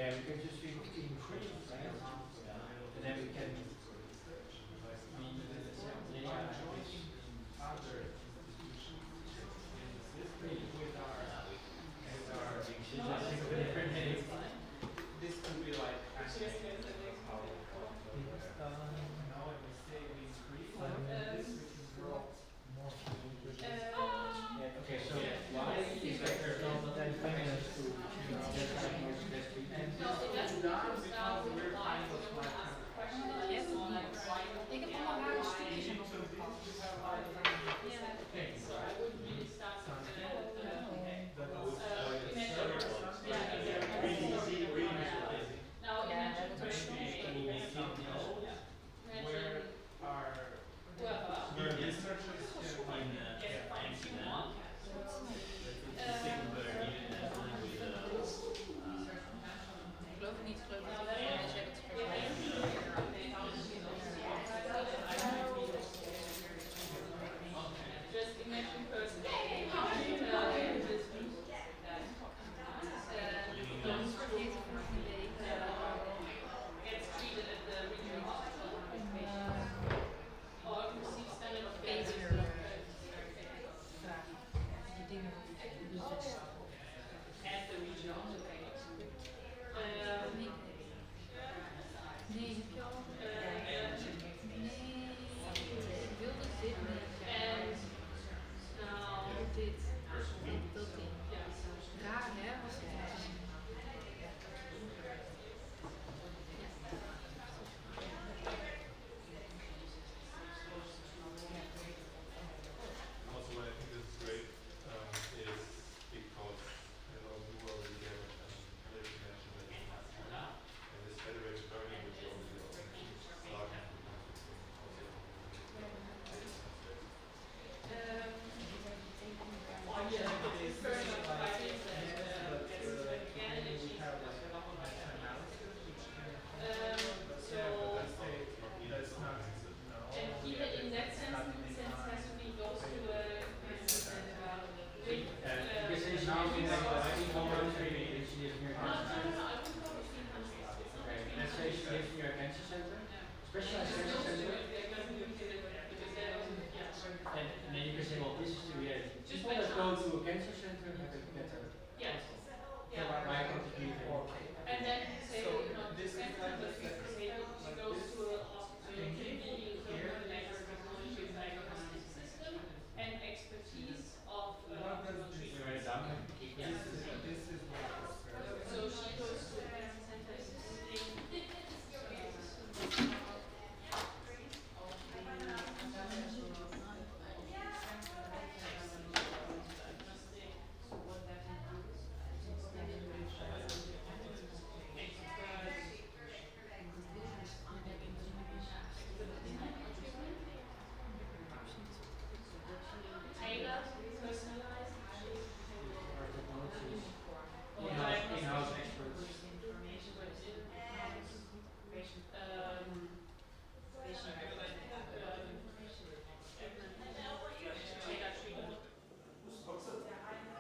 Yeah, we can just increase, right? And then we can be other with our different names. This could be like now we say we increase and this we can grow more. Okay, so why is vector not then feminist to and this down because we're kind of like Ik heb allemaal rare stukjes in opgepakt. okay, so I would really start now imagine where our researchers can Ik geloof het niet, ik geloof dat mensen hebben het Just imagine person. Gets treated at the regional hospital or receives standard of care. At the regional hospital. Nee, heb je al? Nee, ik wilde dit niet. En nou, Dit. Dat ding. Raar hè, was het was. Also, why I think this is great is because I know you already get clear connection that you have and this federated learning, which you already started and even in that sense has to be goes to let's say she lives near a cancer center, specialized cancer center, and then you can say, well, this is the reality. Just let us go to a cancer center and have a better. Yes. Why contribute more? And then say, you know, this kind of she goes to a hospital, diagnostic system and expertise of treatment. So she goes to a cancer center. Tailored, personalized, In-house experts. What's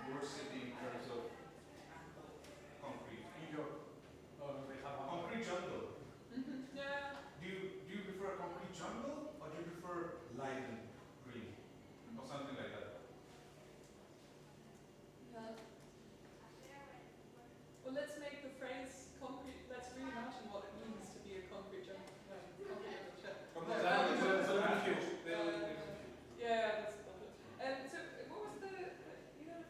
your city in terms of concrete? Concrete jungle. Yeah. Do you prefer concrete jungle or do you prefer Leiden green or something like that? Well, let's make the phrase concrete. Let's reimagine what it means to be a concrete jungle. Yeah, that's lovely. And so, what was the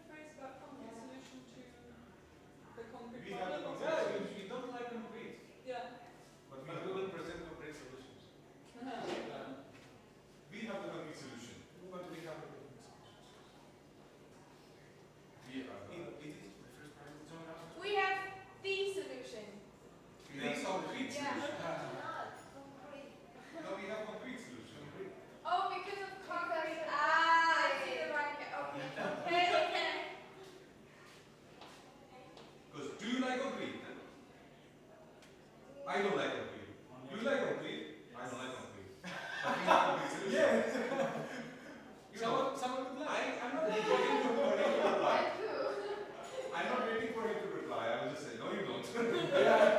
phrase about concrete solution to the concrete We have a problem? concrete. We don't like concrete, Yeah. but we will present concrete solutions. We have the concrete solution, but we have a concrete solution. We have the solution. We have concrete Yeah. solution. No, we have concrete solution. Oh, because of concrete. Ah, I see the right. Okay. Because do you like concrete? I don't like concrete. Do you like concrete? I don't like concrete. But we have concrete solution. Yeah. Someone would like. I'm not waiting for him to reply. I'm not waiting for him to reply. I will just say, no, you don't. Yeah.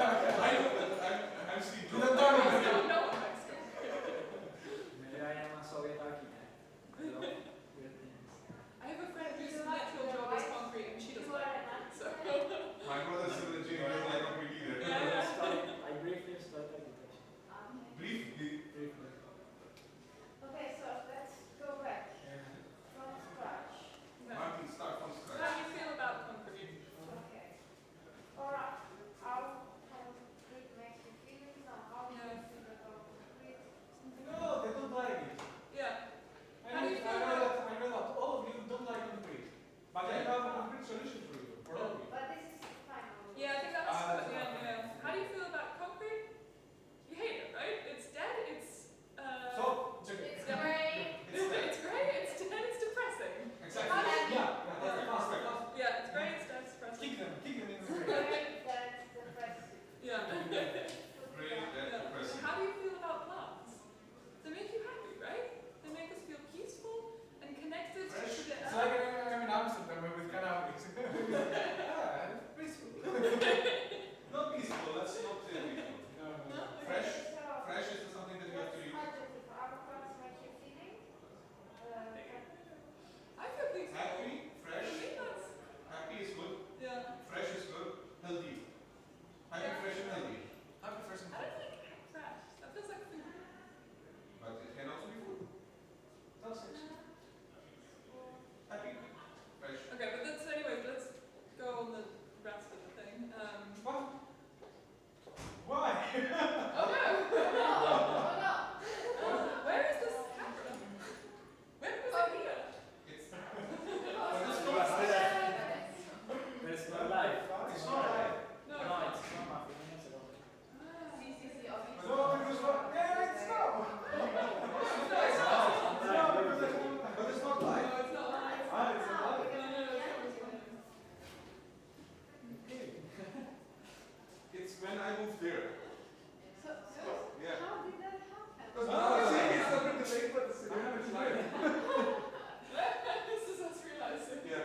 when I moved there. So, Yeah. how did that happen? It's not really late, but it's I have a slide. This is us realizing. Yeah.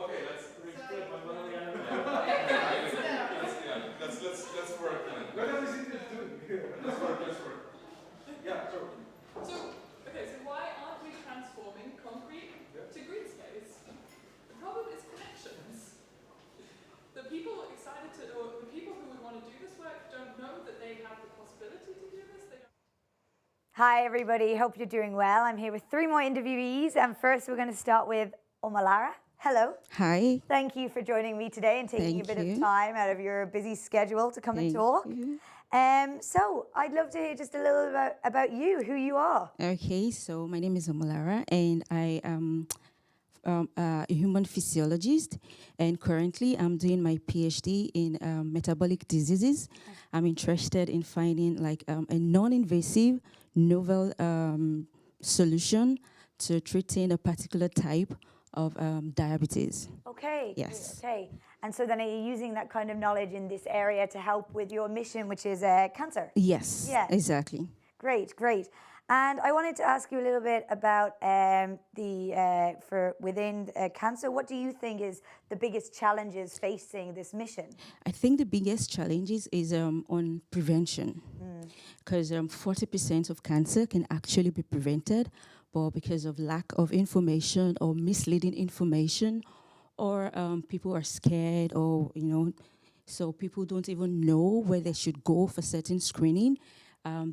Okay, let's work then. What else is it to do? Let's work. Yeah, sure. So, okay, so why aren't we transforming concrete to green space? The problem is connections. The people excited to, or the people who would want to do this work don't know that they have the possibility to do this. They don't. Hi everybody, hope you're doing well. I'm here with 3 more interviewees, and first we're going to start with Omalara. Hello. Hi. Thank you for joining me today and taking a bit of time out of your busy schedule to come and talk. So I'd love to hear just a little about you, who you are. Okay, so my name is Omalara, and I am a human physiologist, and currently I'm doing my PhD in metabolic diseases. I'm interested in finding like a non-invasive, novel solution to treating a particular type of diabetes. Okay. Yes. Okay. And so then are you using that kind of knowledge in this area to help with your mission, which is cancer? Yes, Yeah. exactly. Great, great. And I wanted to ask you a little bit about within cancer. What do you think is the biggest challenges facing this mission? I think the biggest challenges is on prevention, because 40% of cancer can actually be prevented, but because of lack of information or misleading information, or people are scared, or so people don't even know where they should go for certain screening.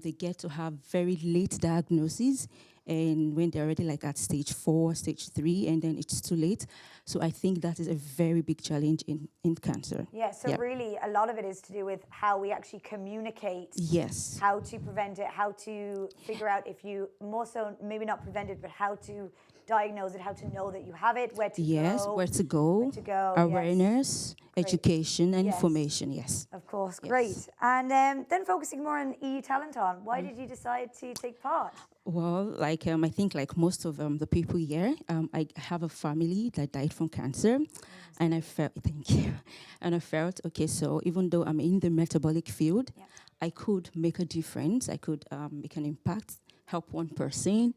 They get to have very late diagnosis, and when they're already like at stage 4, stage 3, and then it's too late. So I think that is a very big challenge in cancer. Yeah, so really a lot of it is to do with how we actually communicate. Yes. How to prevent it, how to figure out if you, more so maybe not prevent it, but how to diagnose it, how to know that you have it, where to go. Where to go, awareness, education, and information, yes. Of course, great. And then focusing more on EU TalentOn, why did you decide to take part? Well, like I think like most of the people here, I have a family that died from cancer, and I felt, thank you, and I felt, okay, so even though I'm in the metabolic field, I could make a difference, I could make an impact, help one person,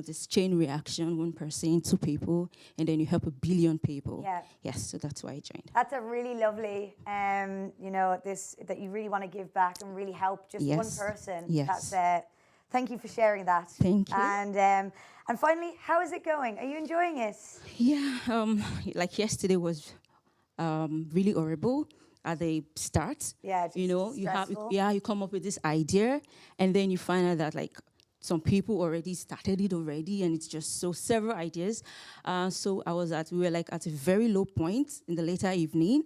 this chain reaction, 1 person, 2 people, and then you help 1 billion people. Yeah. Yes, so that's why I joined. That's a really lovely, that you really want to give back and really help just one person. Yes. That's, thank you for sharing that. Thank you. And finally, how is it going? Are you enjoying it? Yeah, like yesterday was really horrible at the start. Yeah, you come up with this idea, and then you find out that like some people already started it already, and it's just so several ideas. So we were like at a very low point in the later evening,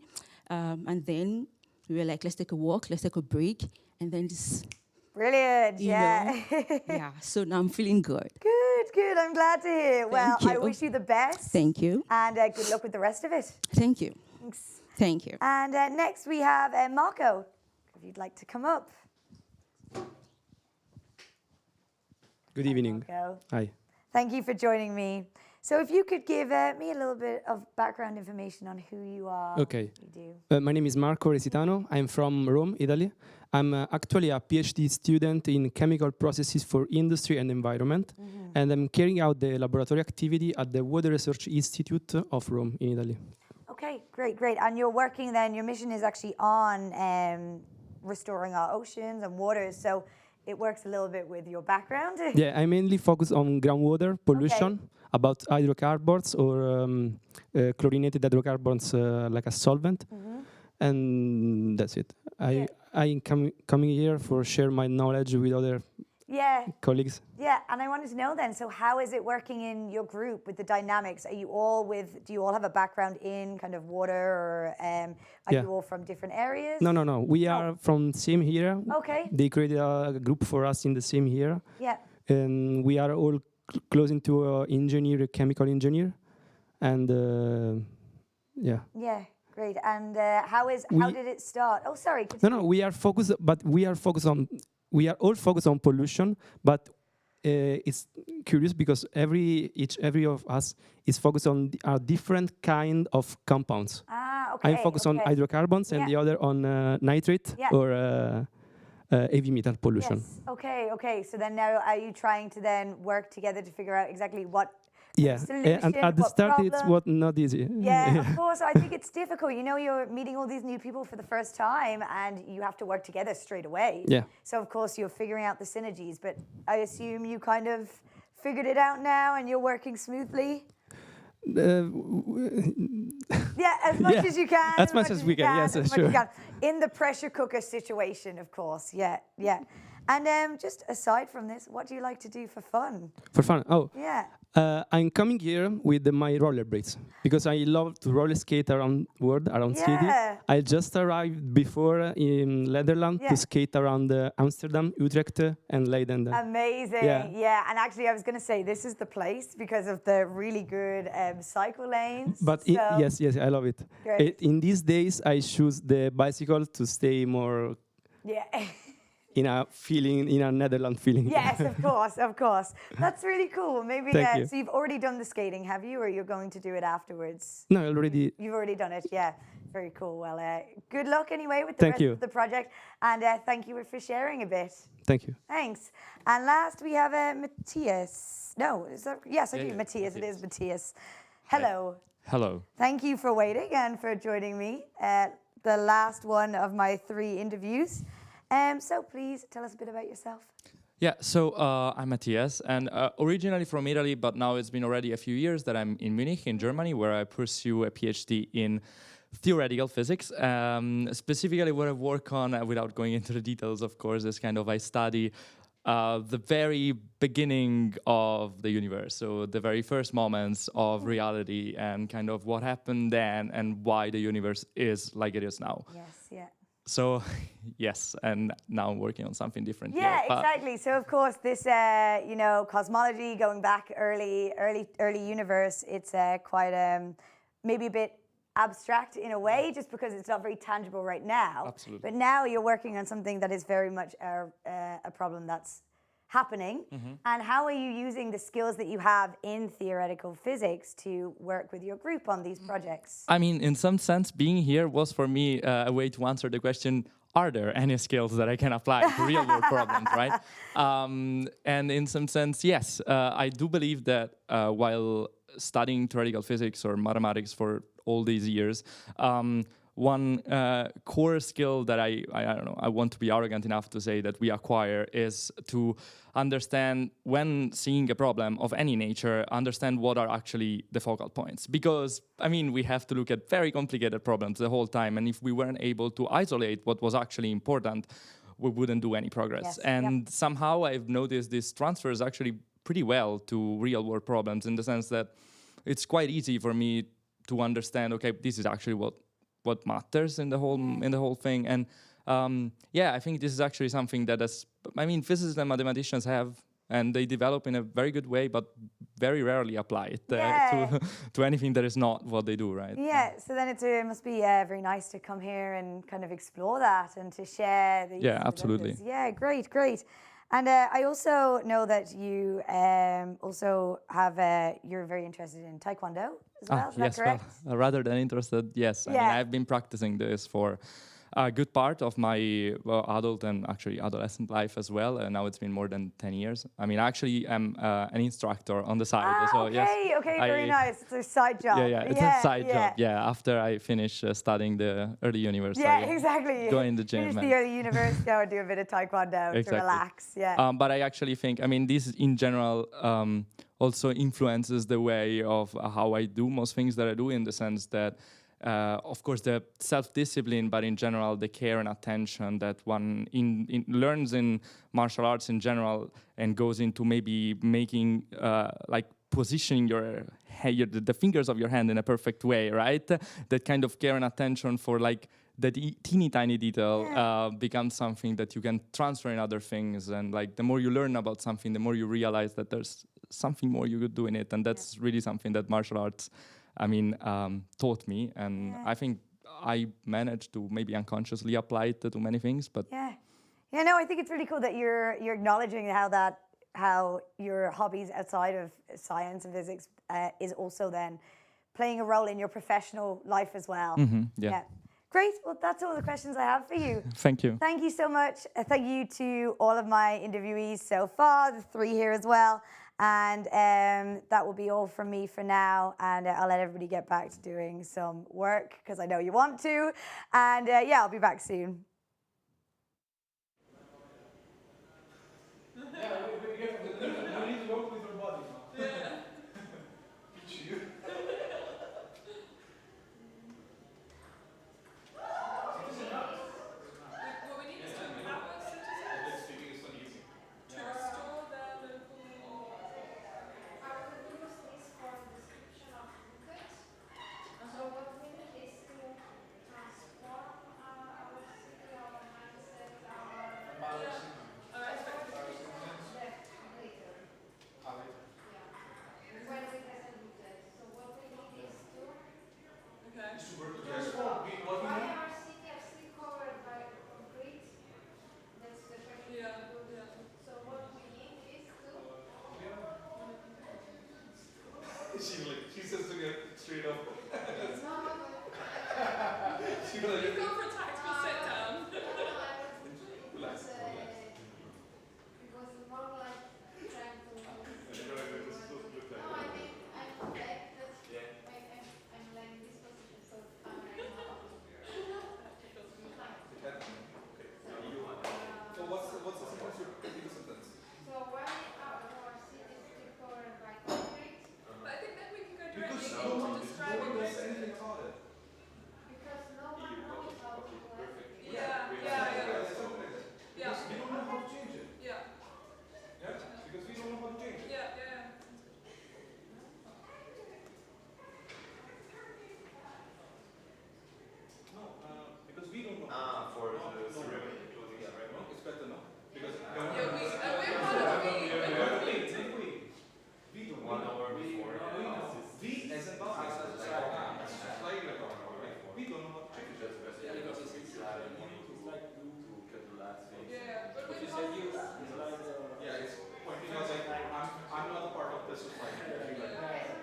and then we were like, let's take a walk, let's take a break, and then this. Brilliant, yeah. So now I'm feeling good. Good, I'm glad to hear. Well, I wish you the best. Thank you. And good luck with the rest of it. Thank you. Thanks. Thank you. And next we have Marco, if you'd like to come up. Good evening. Marco. Hi. Thank you for joining me. So if you could give me a little bit of background information on who you are. Okay. What you do. My name is Marco Resitano. I'm from Rome, Italy. I'm actually a PhD student in chemical processes for industry and environment, and I'm carrying out the laboratory activity at the Water Research Institute of Rome in Italy. Okay, great. And you're working then, your mission is actually on restoring our oceans and waters, so it works a little bit with your background. Yeah, I mainly focus on groundwater pollution, about hydrocarbons or chlorinated hydrocarbons like a solvent, and that's it. I coming here for share my knowledge with other colleagues. Yeah, and I wanted to know then, so how is it working in your group with the dynamics? Do you all have a background in kind of water, or are you all from different areas? No. We are from same here. Okay. They created a group for us in the same year. Yeah. And we are all close into chemical engineer, and yeah. Yeah. Great. And how did it start? Oh, sorry. No. We are all focused on pollution, but it's curious because every of us is focused on a different kind of compounds. Ah, Okay. I'm focused on hydrocarbons and the other on nitrate or heavy metal pollution. Yes. Okay. Okay. So then now, are you trying to then work together to figure out exactly what? Yeah, and at the start it's not easy. Yeah, of course. I think it's difficult. You know, you're meeting all these new people for the first time and you have to work together straight away. Yeah. So, of course, you're figuring out the synergies, but I assume you kind of figured it out now and you're working smoothly? Yeah, as much as you can. As much as we can, yes, sure. In the pressure cooker situation, of course. Yeah, yeah. And just aside from this, what do you like to do for fun? For fun? Oh. Yeah. I'm coming here with my rollerblades because I love to roller skate around city. I just arrived before in Netherlands to skate around Amsterdam, Utrecht, and Leiden. Amazing. Yeah. And actually, I was going to say this is the place because of the really good cycle lanes. But yes, I love it. In these days, I choose the bicycle to stay more. Yeah. In a Netherlands feeling. Yes, of course. That's really cool. Maybe Thank you. So you've already done the skating, have you, or you're going to do it afterwards? No, already. You've already done it. Yeah, very cool. Well, good luck anyway with the rest of the project, and thank you for sharing a bit. Thank you. Thanks. And last we have Matthias. No, is that? Yes, I do. Yeah, Matthias. It is Matthias. Hello. Hello. Thank you for waiting and for joining me. The last one of my 3 interviews. So please tell us a bit about yourself. Yeah, so I'm Matthias, and originally from Italy, but now it's been already a few years that I'm in Munich, in Germany, where I pursue a PhD in theoretical physics. Specifically what I work on, without going into the details, of course, is kind of I study the very beginning of the universe, so the very first moments of reality and kind of what happened then and why the universe is like it is now. Yes, yeah. So, yes, and now I'm working on something different. Yeah, here, exactly. So, of course, this, cosmology, going back early universe, it's quite maybe a bit abstract in a way, just because it's not very tangible right now. Absolutely. But now you're working on something that is very much a problem that's happening. Mm-hmm. And how are you using the skills that you have in theoretical physics to work with your group on these projects? I mean, in some sense, being here was for me a way to answer the question, are there any skills that I can apply to real world problems, right? And in some sense, yes, I do believe that while studying theoretical physics or mathematics for all these years, one core skill that I don't know, I want to be arrogant enough to say that we acquire is to understand, when seeing a problem of any nature, understand what are actually the focal points. Because, I mean, we have to look at very complicated problems the whole time, and if we weren't able to isolate what was actually important, we wouldn't do any progress. Yes, and somehow I've noticed this transfers actually pretty well to real world problems, in the sense that it's quite easy for me to understand, okay, this is actually what matters in the whole thing. And I think this is actually something that physicists and mathematicians have, and they develop in a very good way, but very rarely apply it to anything that is not what they do, right? Yeah, so then it must be very nice to come here and kind of explore that and to share these. Yeah, absolutely. Yeah, great. And I also know that you also have, you're very interested in Taekwondo as well, is that correct? Well, rather than interested, yes. I mean, I've been practicing this for a good part of my adult and actually adolescent life as well, and now it's been more than 10 years. I mean, actually, I'm an instructor on the side. So, okay, very nice. It's a side job. It's a side job. Yeah, after I finish studying the early university. Yeah, exactly. Go in the gym. Finish the early university, go and do a bit of Taekwondo to relax. Yeah. But I actually think, this in general also influences the way of how I do most things that I do, in the sense that of course, the self-discipline, but in general, the care and attention that one learns in martial arts in general, and goes into maybe making, positioning the fingers of your hand in a perfect way, right? That kind of care and attention for that teeny tiny detail becomes something that you can transfer in other things. And the more you learn about something, the more you realize that there's something more you could do in it. And that's really something that martial arts taught me, and I think I managed to maybe unconsciously apply it to many things. But I think it's really cool that you're acknowledging how your hobbies outside of science and physics is also then playing a role in your professional life as well. Yeah. Great. Well, that's all the questions I have for you. Thank you. Thank you so much. Thank you to all of my interviewees so far, the 3 here as well. And that will be all from me for now. And I'll let everybody get back to doing some work because I know you want to. And yeah, I'll be back soon. You need to work with your body now. Teach you. What we need is to empower citizens to restore their local. I will use this for description of rooted. So what we need is to transform our city, our mindset, our expectations later. Yeah. When we present rooted. So what we need is to Okay. why our city are still covered by concrete? That's the question. Yeah. So what we need is to She says to get straight up. no. She You go for a tactical sit down. Relax. Because more like trying to. No, I mean I'm back. That's I'm like in this position, so I'm right now. So what's the sentence you're repeating the sentence? So why our city is still covered by concrete? But I think then we can go Because directly no into one describing knows this. anything about it. Because no one knows how to work. Yeah. Because we don't know how to change it. Yeah. Yeah? Because we don't know how to change it. Yeah. No, because we don't know. For the ceremony closing ceremony. It's better, no? Because We're part of the we don't 1 hour before. We as an office, we don't know how to change it. Yeah, it's pointing out like I'm not a part of the society. As an outsider,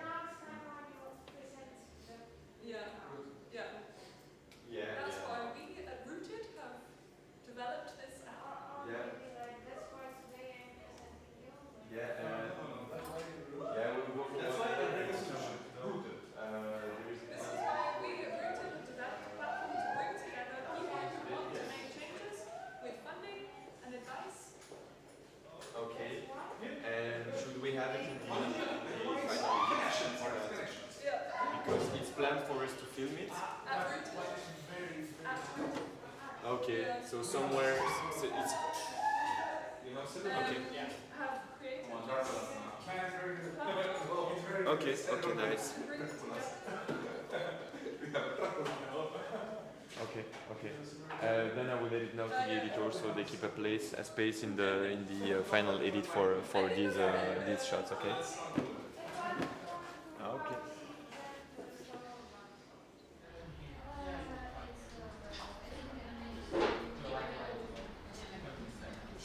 when you present the That's why we at Rooted have developed this app. maybe like that's why today I'm presenting you. That's why I bring a solution. Rooted. This is why we at Rooted have developed a platform to bring together people who want to make changes with funding and advice. Okay. And should we have it in the final Connections. because it's planned for us to film it? At Rooted. Okay, so somewhere it's You know, okay. Have created Okay, nice. bring it together. Okay. Then I will let it now to the editor so they keep a space in the final edit for these shots. Okay. Okay.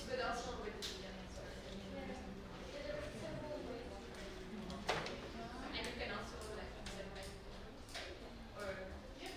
But also with the and you can also like or then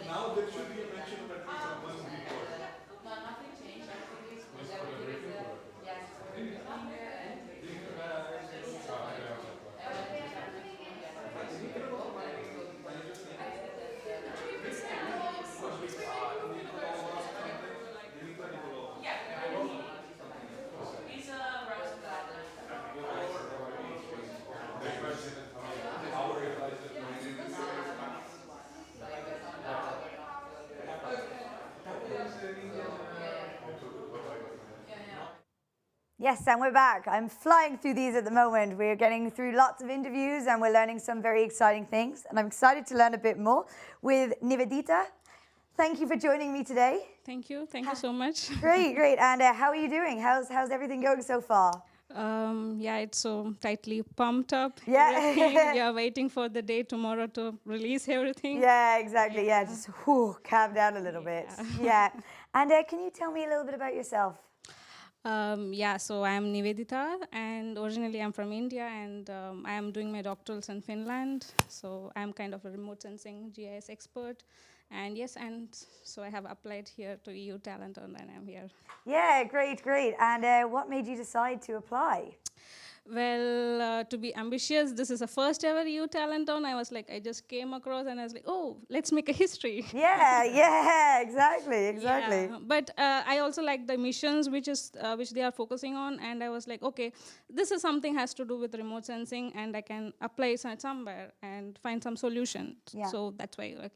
Now there should be a mention of at least one before. No, nothing changed. Everything is Let's put everything is everything or- yes. Finger and He's browsing that. Yes, and we're back. I'm flying through these at the moment. We're getting through lots of interviews and we're learning some very exciting things. And I'm excited to learn a bit more with Nivedita. Thank you for joining me today. Thank you so much. Great, great. And how are you doing? How's everything going so far? Yeah, it's so tightly pumped up. Yeah. Everything. Yeah, waiting for the day tomorrow to release everything. Yeah, exactly. Yeah, just calm down a little bit. Yeah. And can you tell me a little bit about yourself? Yeah, so I'm Nivedita, and originally I'm from India, and I am doing my doctorals in Finland. So I'm kind of a remote sensing GIS expert. And yes, and so I have applied here to EU TalentOn, and I'm here. Yeah, great, great. And what made you decide to apply? Well, to be ambitious, this is the first ever EU TalentOn. I was like, I just came across and I was like, oh, let's make a history. Yeah, exactly. Yeah, but I also like the missions which they are focusing on, and I was like, okay, this is something has to do with remote sensing, and I can apply it somewhere and find some solution. Yeah. So that's why like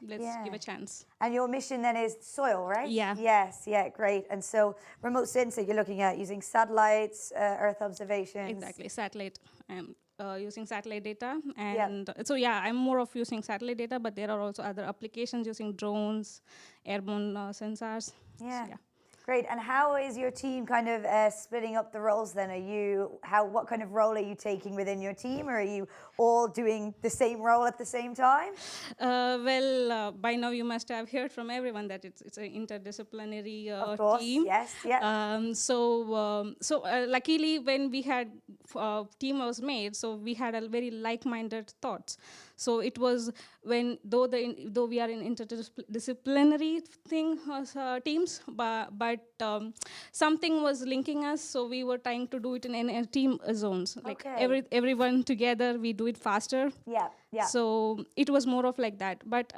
let's give a chance. And your mission then is soil, right? Yeah. Yes, yeah, great. And so remote sensing, you're looking at using satellites, Earth observations. Exactly, satellite. Using satellite data, and so yeah, I'm more of using satellite data, but there are also other applications using drones, airborne sensors. Yeah. So, yeah. Great. And how is your team kind of splitting up the roles then? What kind of role are you taking within your team? Or are you all doing the same role at the same time? Well, by now you must have heard from everyone that it's an interdisciplinary of course, team. Yes, yeah. So luckily when we had team was made, so we had a very like-minded thoughts. So it was when though we are in interdisciplinary teams, but something was linking us. So we were trying to do it in a team zones, like everyone together. We do it faster. Yeah, yeah. So it was more of like that. But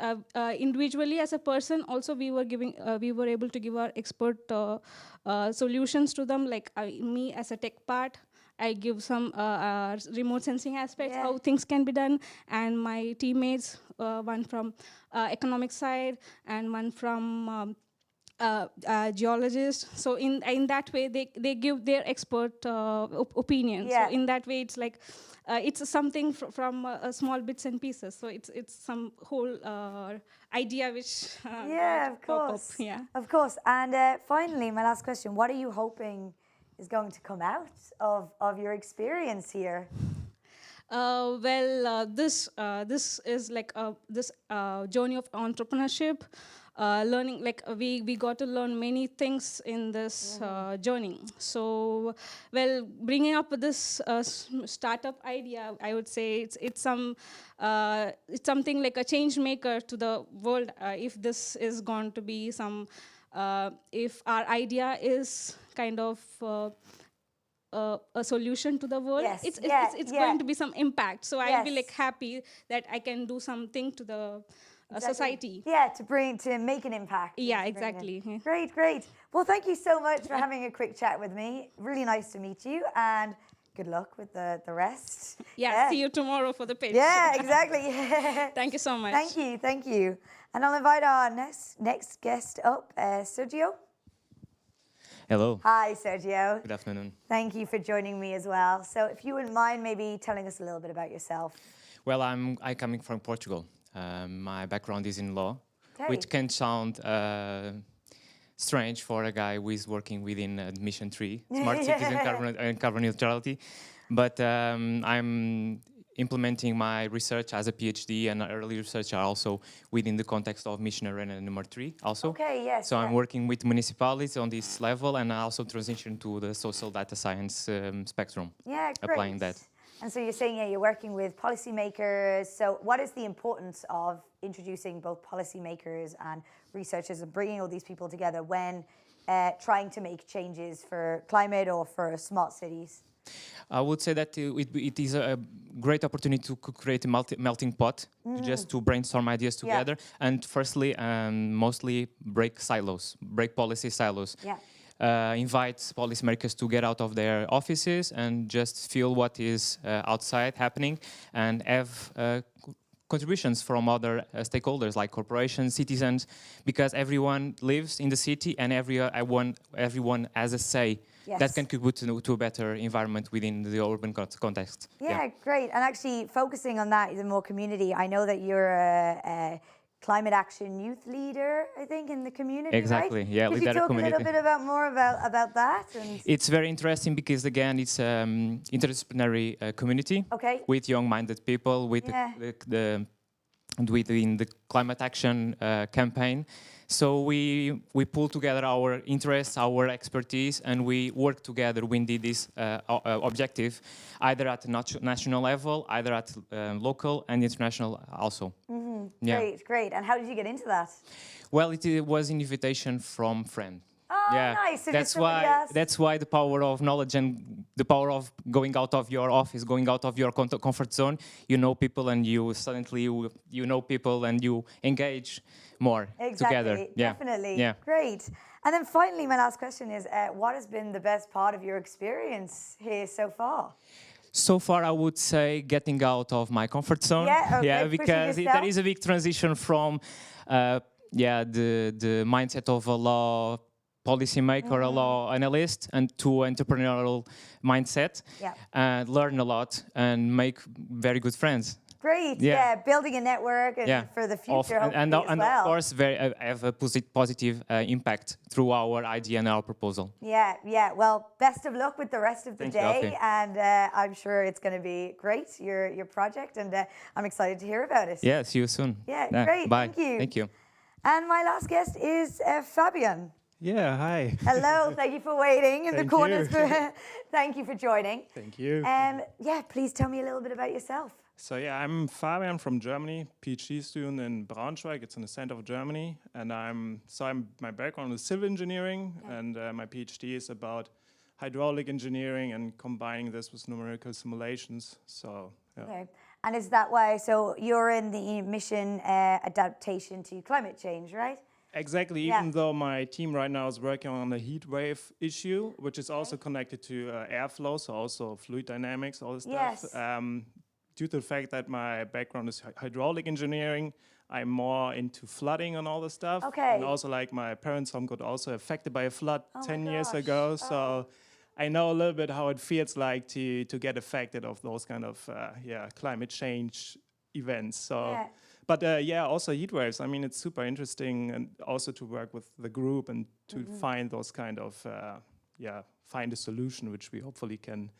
individually as a person, also we were able to give our expert solutions to them. Like me as a tech part, I give some remote sensing aspects, how things can be done, and my teammates, one from economic side and one from geologist. So in that way, they give their expert opinion. Yeah. So in that way, it's like it's something from small bits and pieces. So it's some whole idea which of course. Yeah, of course. And finally, my last question: what are you hoping is going to come out of your experience here? This is like this journey of entrepreneurship. Learning, like we got to learn many things in this journey. So, well, bringing up this startup idea, I would say it's something like a change maker to the world. If this is going to be some, if our idea is kind of a solution to the world, it's going to be some impact. So I'll be like happy that I can do something to the society. Yeah, to make an impact. Yeah, exactly. Great, great. Well, thank you so much for having a quick chat with me. Really nice to meet you, and good luck with the rest. Yeah, see you tomorrow for the pitch. Yeah, exactly. Thank you so much. Thank you. And I'll invite our next guest up, Sergio. Hello. Hi, Sergio. Good afternoon. Thank you for joining me as well. So if you wouldn't mind maybe telling us a little bit about yourself. Well, I'm coming from Portugal. My background is in law, which can sound strange for a guy who is working within Mission 3, Smart Cities and Carbon Neutrality. But I'm implementing my research as a PhD and early research are also within the context of Mission Arena number 3 also. Okay, yes. So I'm working with municipalities on this level, and I also transition to the social data science spectrum. Yeah, great. Applying that. And so you're saying, yeah, you're working with policymakers. So what is the importance of introducing both policymakers and researchers and bringing all these people together when trying to make changes for climate or for smart cities? I would say that it is a great opportunity to create a melting pot, just to brainstorm ideas together, and firstly, mostly break policy silos. Invite policymakers to get out of their offices and just feel what is outside happening, and have contributions from other stakeholders like corporations, citizens, because everyone lives in the city and everyone has a say that can contribute to a better environment within the urban context. Yeah, great. And actually focusing on that, the more community, I know that you're a climate action youth leader, I think, in the community, exactly, right? yeah. Could you talk a little bit more about that? And it's very interesting because, again, it's interdisciplinary community with young-minded people, with within the climate action campaign. So we pull together our interests, our expertise, and we work together within this objective, either at the national level, either at local and international also. Great. And how did you get into that? Well, it was an invitation from friend. Oh, nice. So that's why the power of knowledge and the power of going out of your office, going out of your comfort zone. You know people, and you suddenly you know people, and you engage more together. Definitely. Yeah. Great. And then finally, my last question is, what has been the best part of your experience here so far? So far, I would say getting out of my comfort zone. Because there is a big transition from the mindset of a law policymaker, a law analyst, and to entrepreneurial mindset. And learn a lot and make very good friends. Great, building a network and for the future, and of course, have a positive impact through our idea and our proposal. Well, best of luck with the rest of the day, and I'm sure it's going to be great, your project, and I'm excited to hear about it. Yeah, see you soon. Great, bye. Thank you. And my last guest is Fabian. Yeah, hi. Hello, thank you for waiting in the corners. Thank you for joining. Thank you. Please tell me a little bit about yourself. So I'm Fabian from Germany, PhD student in Braunschweig. It's in the center of Germany, and my background is civil engineering, and my PhD is about hydraulic engineering and combining this with numerical simulations. So and is that why? So you're in the mission adaptation to climate change, right? Exactly, even though my team right now is working on the heat wave issue, which is also connected to airflow, so also fluid dynamics, all this stuff. Due to the fact that my background is hydraulic engineering, I'm more into flooding and all this stuff. And also, like, my parents' home got also affected by a flood 10 years ago, so I know a little bit how it feels like to get affected of those kind of climate change events. So. But also heat waves. I mean, it's super interesting, and also to work with the group and to find those kind of, find a solution which we hopefully can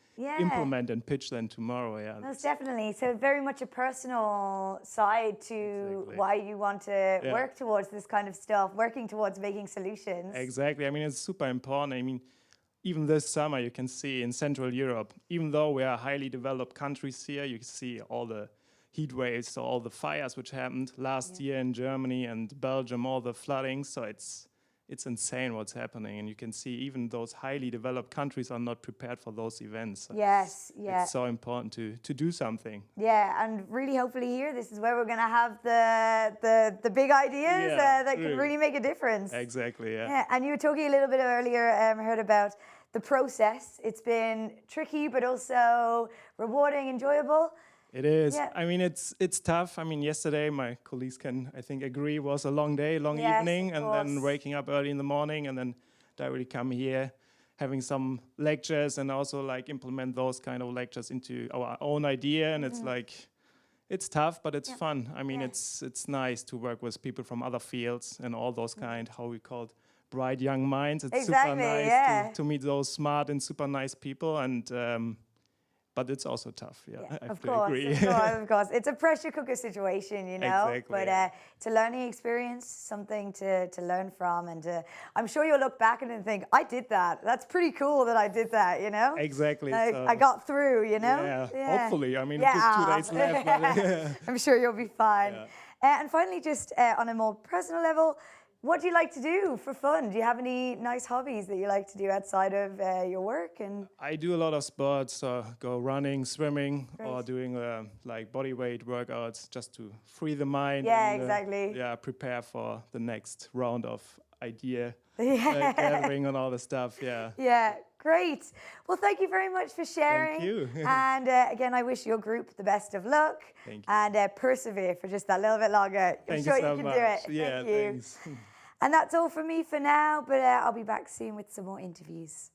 implement and pitch then tomorrow. Most definitely. So very much a personal side to why you want to work towards this kind of stuff, working towards making solutions. Exactly. I mean, it's super important. I mean, even this summer, you can see in Central Europe, even though we are highly developed countries here, you can see all the heat waves, so all the fires which happened last year in Germany and Belgium, all the flooding. So it's insane what's happening, and you can see even those highly developed countries are not prepared for those events. So it's so important to do something. And really, hopefully, here this is where we're going to have the big ideas that can really make a difference. Exactly. And you were talking a little bit earlier. I heard about the process. It's been tricky, but also rewarding, enjoyable. It is. I mean, it's tough. I mean, yesterday, my colleagues can, I think, agree, was a long day, long evening, and then waking up early in the morning, and then directly come here, having some lectures, and also like implement those kind of lectures into our own idea. And it's like, it's tough, but it's fun. I mean, it's nice to work with people from other fields and all those kind, how we call it, bright young minds. It's super nice to meet those smart and super nice people, and but it's also tough. Yeah, I have of to course, agree. of course. It's a pressure cooker situation, you know. Exactly. But it's a learning experience, something to learn from, and I'm sure you'll look back and think, I did that. That's pretty cool that I did that, you know. Exactly. Like, so I got through, you know. yeah. Hopefully. I mean, just 2 days left. But I'm sure you'll be fine. Yeah. And finally, just on a more personal level, what do you like to do for fun? Do you have any nice hobbies that you like to do outside of your work? And I do a lot of sports, go running, swimming, Great. or doing like body weight workouts just to free the mind. Yeah, and, exactly. Yeah, prepare for the next round of idea Yeah. gathering and all the stuff. Yeah. Yeah, great. Well, thank you very much for sharing. Thank you. And again, I wish your group the best of luck. Thank you. And persevere for just that little bit longer. I'm Thank sure you so you can much. do it. Yeah, thank you. thanks. And that's all from me for now, but I'll be back soon with some more interviews.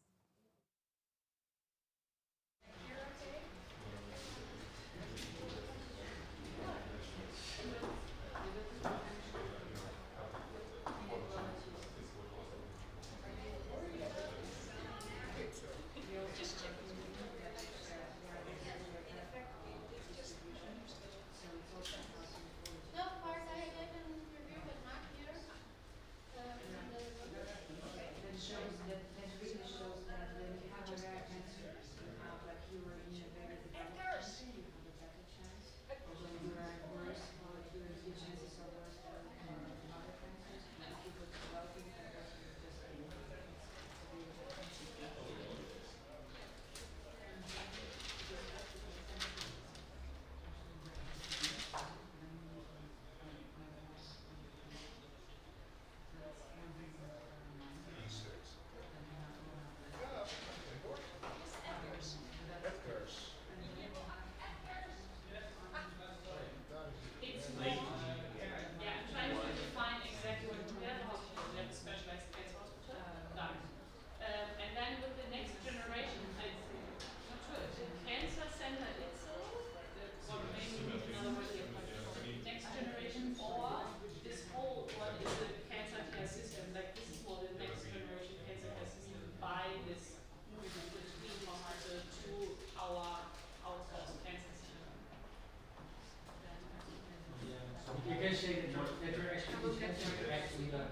You can say that your expertise is actually the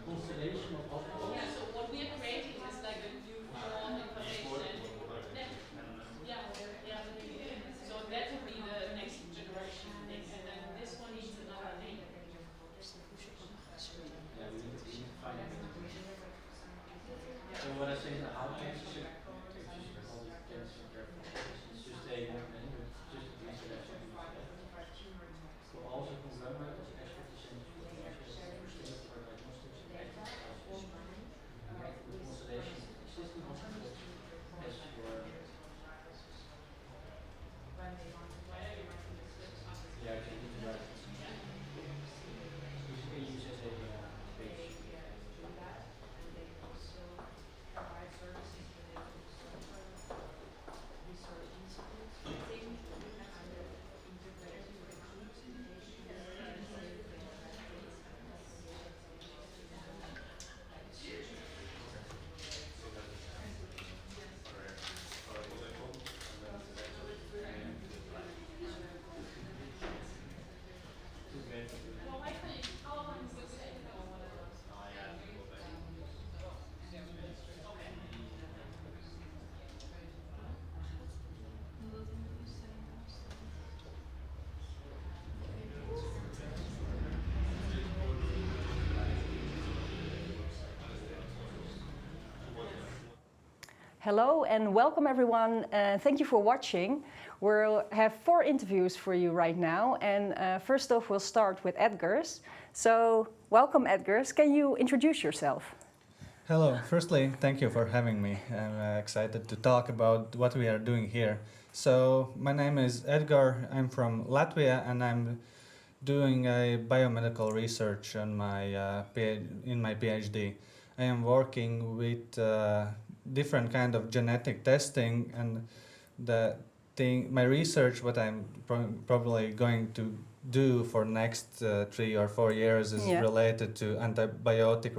constellation of hospitals. Yeah, so what we are creating is like a new form information. So that would be the next generation thing, and then this one needs another name. Yeah, we need to find it. So what I say is the how cancer, which is called cancer care it's just a name, but just a translation. So also conglomerate of expertise and sustainable diagnostics and the constellation of existing hospitals as your yeah, I can do that. You can use as a base. Hello and welcome everyone. Thank you for watching. We'll have 4 interviews for you right now. And first off, we'll start with Edgars. So welcome Edgars. Can you introduce yourself? Hello. Firstly, thank you for having me. I'm excited to talk about what we are doing here. So my name is Edgar. I'm from Latvia and I'm doing a biomedical research on in my PhD. I am working with different kind of genetic testing, and my research, what I'm probably going to do for next 3 or 4 years is related to antibiotic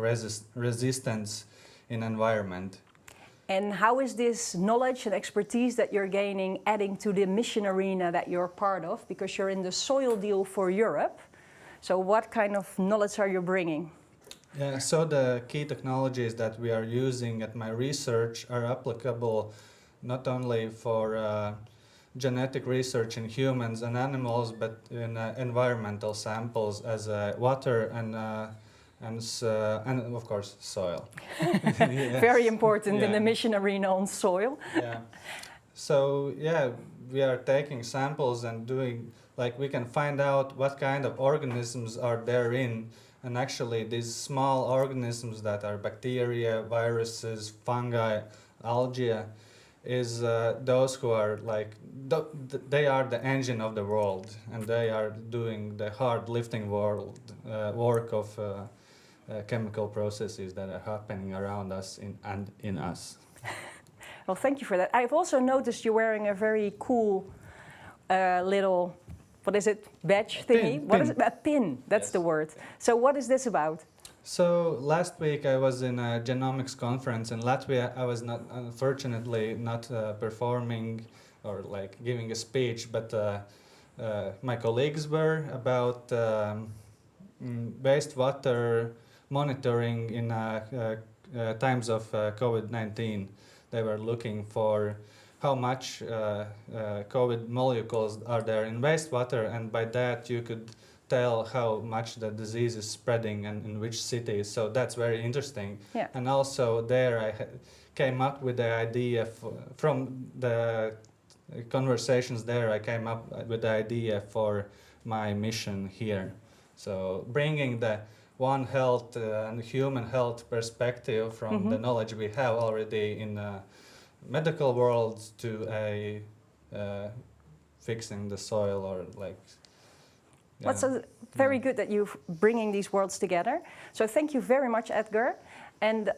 resistance in environment. And how is this knowledge and expertise that you're gaining adding to the mission arena that you're part of? Because you're in the soil deal for Europe. So what kind of knowledge are you bringing? Yeah, so the key technologies that we are using at my research are applicable not only for genetic research in humans and animals, but in environmental samples as water and of course soil. Yes. Very important in Yeah. the mission arena on soil. Yeah. So yeah, we are taking samples and doing, like, we can find out what kind of organisms are therein. And actually these small organisms that are bacteria, viruses, fungi, algae, is those who are like, they are the engine of the world, and they are doing the hard lifting work of chemical processes that are happening around us and in us. Well, thank you for that. I've also noticed you're wearing a very cool little, what is it, badge thingy? What is it? A pin, that's the word. So what is this about? So last week I was in a genomics conference in Latvia. I was not, unfortunately, not performing or like giving a speech, but my colleagues were about wastewater monitoring in times of COVID-19. They were looking for how much COVID molecules are there in wastewater, and by that you could tell how much the disease is spreading and in which cities. So that's very interesting. Yeah. And also there I came up with the idea from the conversations there, I came up with the idea for my mission here. So bringing the One Health and human health perspective from the knowledge we have already in medical world to a fixing the soil or like. Well, so very good that you're bringing these worlds together. So thank you very much, Edgar, and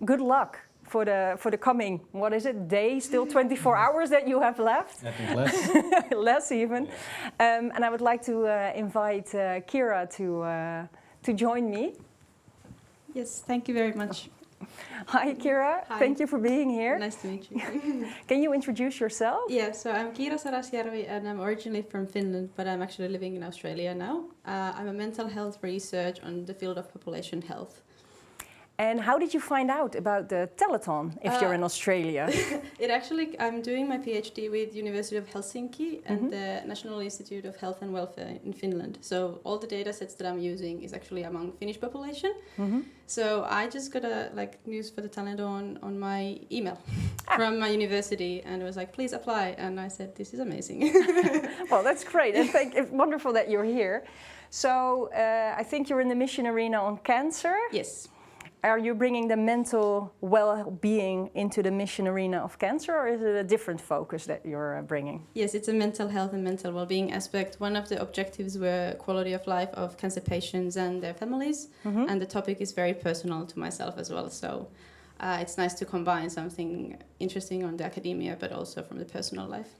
good luck for the coming, what is it, day, still 24 hours that you have left? I think less. Less even. Yeah. And I would like to invite Kira to join me. Yes, thank you very much. Hi, Kira. Hi. Thank you for being here. Nice to meet you. Can you introduce yourself? Yeah, so I'm Kira Sarasjärvi and I'm originally from Finland, but I'm actually living in Australia now. I'm a mental health researcher on the field of population health. And how did you find out about the telethon if you're in Australia? I'm doing my PhD with University of Helsinki and the National Institute of Health and Welfare in Finland. So all the data sets that I'm using is actually among Finnish population. So I just got a news for the TalentOn on my email from my university, and it was like, please apply. And I said, this is amazing. Well, that's great, and it's wonderful that you're here. So I think you're in the mission arena on cancer. Yes. Are you bringing the mental well-being into the mission arena of cancer, or is it a different focus that you're bringing? Yes, it's a mental health and mental well-being aspect. One of the objectives were quality of life of cancer patients and their families, and the topic is very personal to myself as well. So it's nice to combine something interesting on the academia, but also from the personal life.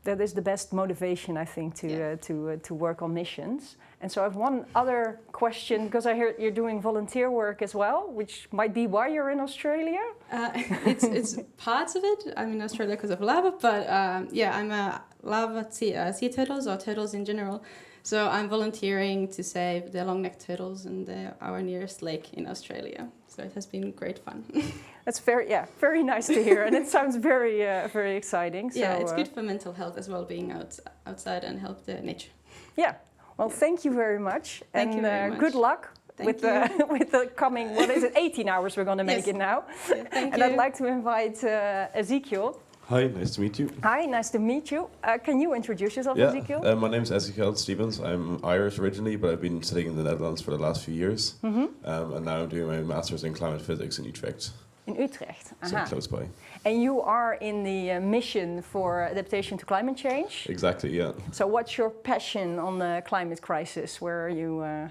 That is the best motivation, I think, to work on missions. And so I have one other question, because I hear you're doing volunteer work as well, which might be why you're in Australia. It's parts of it. I'm in Australia because of lava, but I'm a lava sea turtles or turtles in general. So I'm volunteering to save the long-necked turtles in our nearest lake in Australia. So it has been great fun. That's very nice to hear, and it sounds very exciting. So, yeah, it's good for mental health as well, being outside and help the nature. Yeah. Well, thank you very much, Thank you very much. Good luck with the coming. 18 hours we're going to make it now. Yeah, thank and you. I'd like to invite Ezekiel. Hi, nice to meet you. Hi, nice to meet you. Can you introduce yourself, Ezekiel? My name is Ezekiel Stevens. I'm Irish originally, but I've been studying in the Netherlands for the last few years. And now I'm doing my master's in climate physics in Utrecht. In Utrecht. So close by. And you are in the mission for adaptation to climate change? Exactly, yeah. So what's your passion on the climate crisis? Where are you...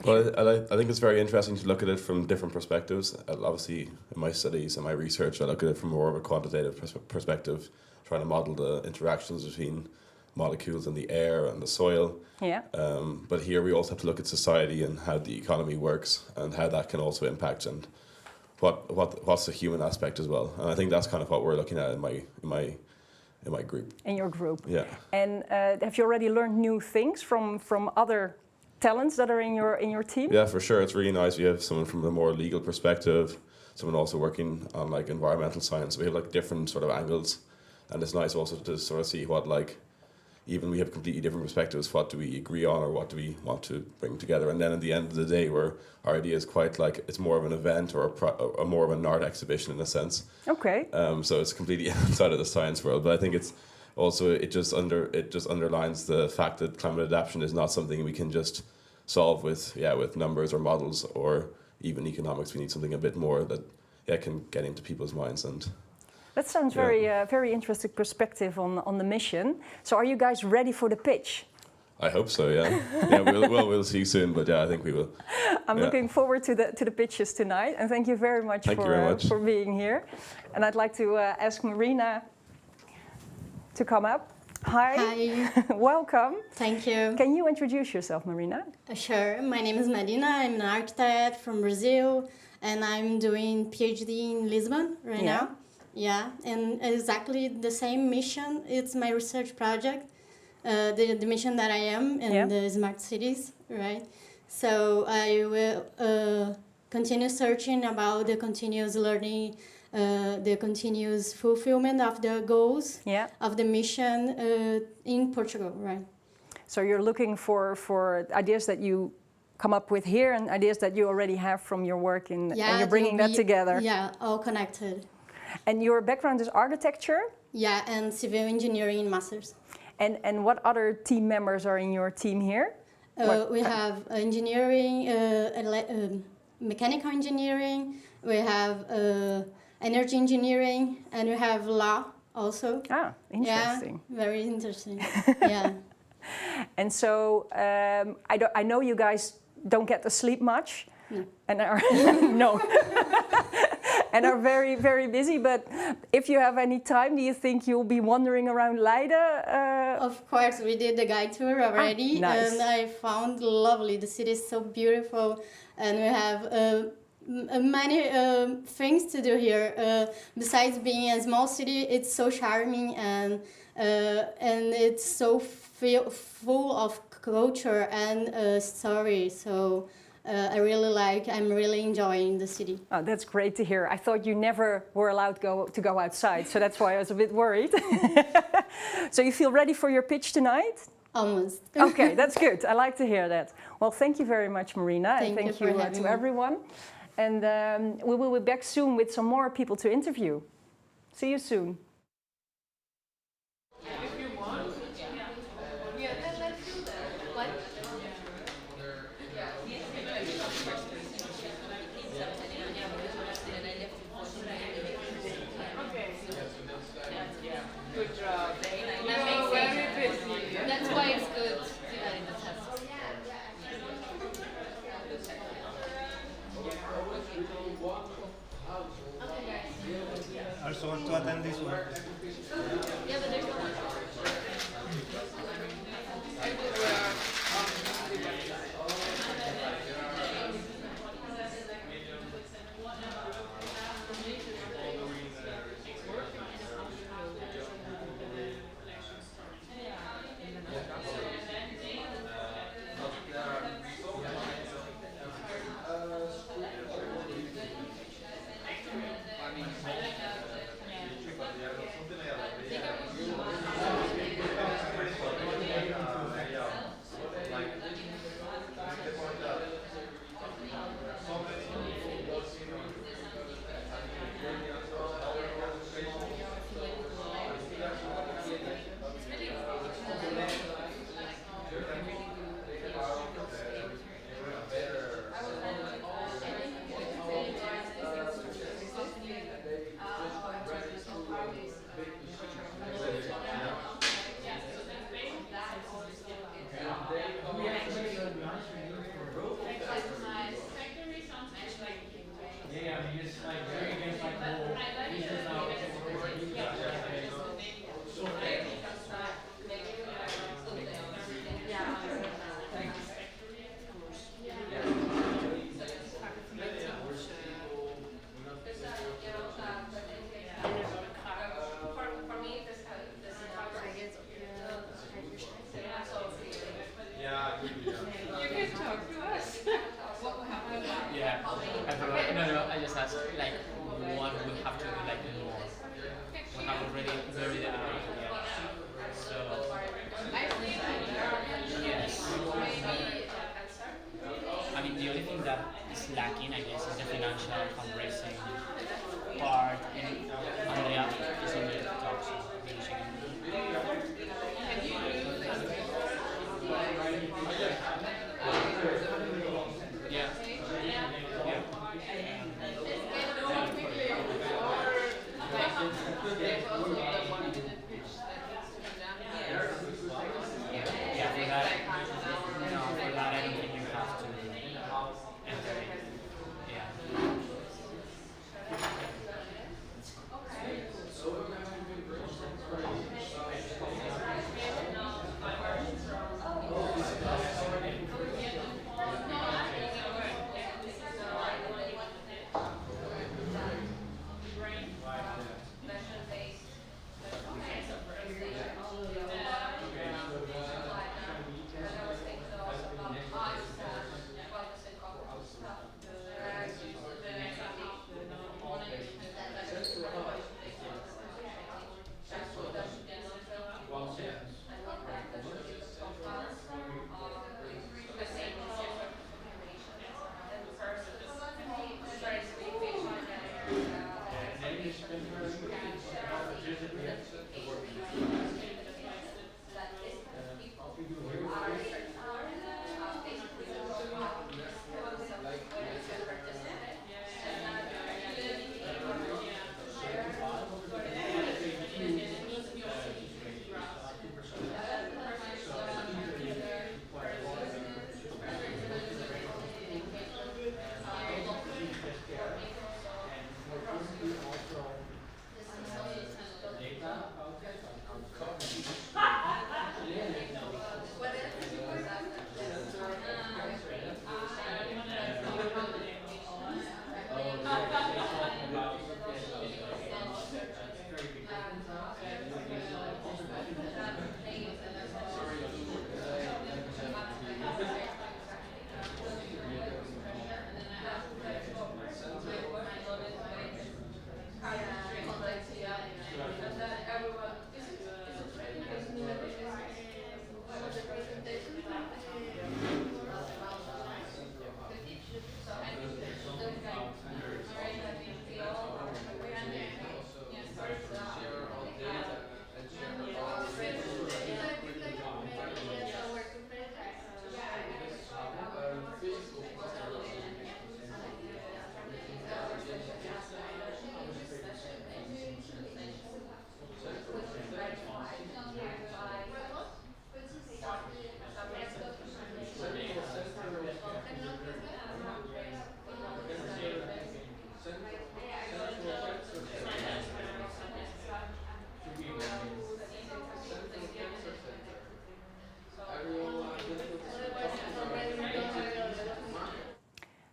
Well, I think it's very interesting to look at it from different perspectives. Obviously, in my studies and my research, I look at it from more of a quantitative perspective, trying to model the interactions between molecules in the air and the soil. Yeah. But here we also have to look at society and how the economy works and how that can also impact. And what's the human aspect as well. And I think that's kind of what we're looking at in my group. In your group. Yeah. And have you already learned new things from other talents that are in your team? Yeah, for sure. It's really nice. We have someone from a more legal perspective, someone also working on like environmental science. We have like different sort of angles, and it's nice also to sort of see what like, even we have completely different perspectives. What do we agree on, or what do we want to bring together? And then at the end of the day, where our idea is quite like, it's more of an event or a more of an art exhibition in a sense. Okay. So it's completely outside of the science world, but I think it's also it just underlines the fact that climate adaptation is not something we can just solve with numbers or models or even economics. We need something a bit more that can get into people's minds. And that sounds very interesting perspective on the mission. So are you guys ready for the pitch? I hope so. Yeah. Yeah. We'll see soon. But yeah, I think we will. I'm looking forward to the pitches tonight. And thank you very much for being here. And I'd like to ask Marina to come up. Hi. Hi. Welcome. Thank you. Can you introduce yourself, Marina? Sure. My name is Marina. I'm an architect from Brazil, and I'm doing PhD in Lisbon right now. Yeah, and exactly the same mission. It's my research project, the mission that I am in the smart cities, right? So I will continue searching about the continuous learning, the continuous fulfillment of the goals of the mission in Portugal, right? So you're looking for ideas that you come up with here and ideas that you already have from your work and you're bringing that together. Yeah, all connected. And your background is architecture? Yeah, and civil engineering in masters. And what other team members are in your team here? We have engineering, mechanical engineering, we have energy engineering, and we have law also. Ah, interesting. Yeah, very interesting. Yeah. And so I know you guys don't get to sleep much. No. And are no. And are very, very busy, but if you have any time, do you think you'll be wandering around Leiden? Of course, we did the guide tour already, nice. And I found lovely. The city is so beautiful, and we have many things to do here. Besides being a small city, it's so charming and it's so full of culture and story. So. I'm really enjoying the city. Oh, that's great to hear. I thought you never were allowed to go outside, so that's why I was a bit worried. So you feel ready for your pitch tonight? Almost. Okay, that's good. I like to hear that. Well, thank you very much, Marina. Thank and you to everyone. And we will be back soon with some more people to interview. See you soon. Good job. That's why it's good. Also want to attend this one. Yeah, but there's no one.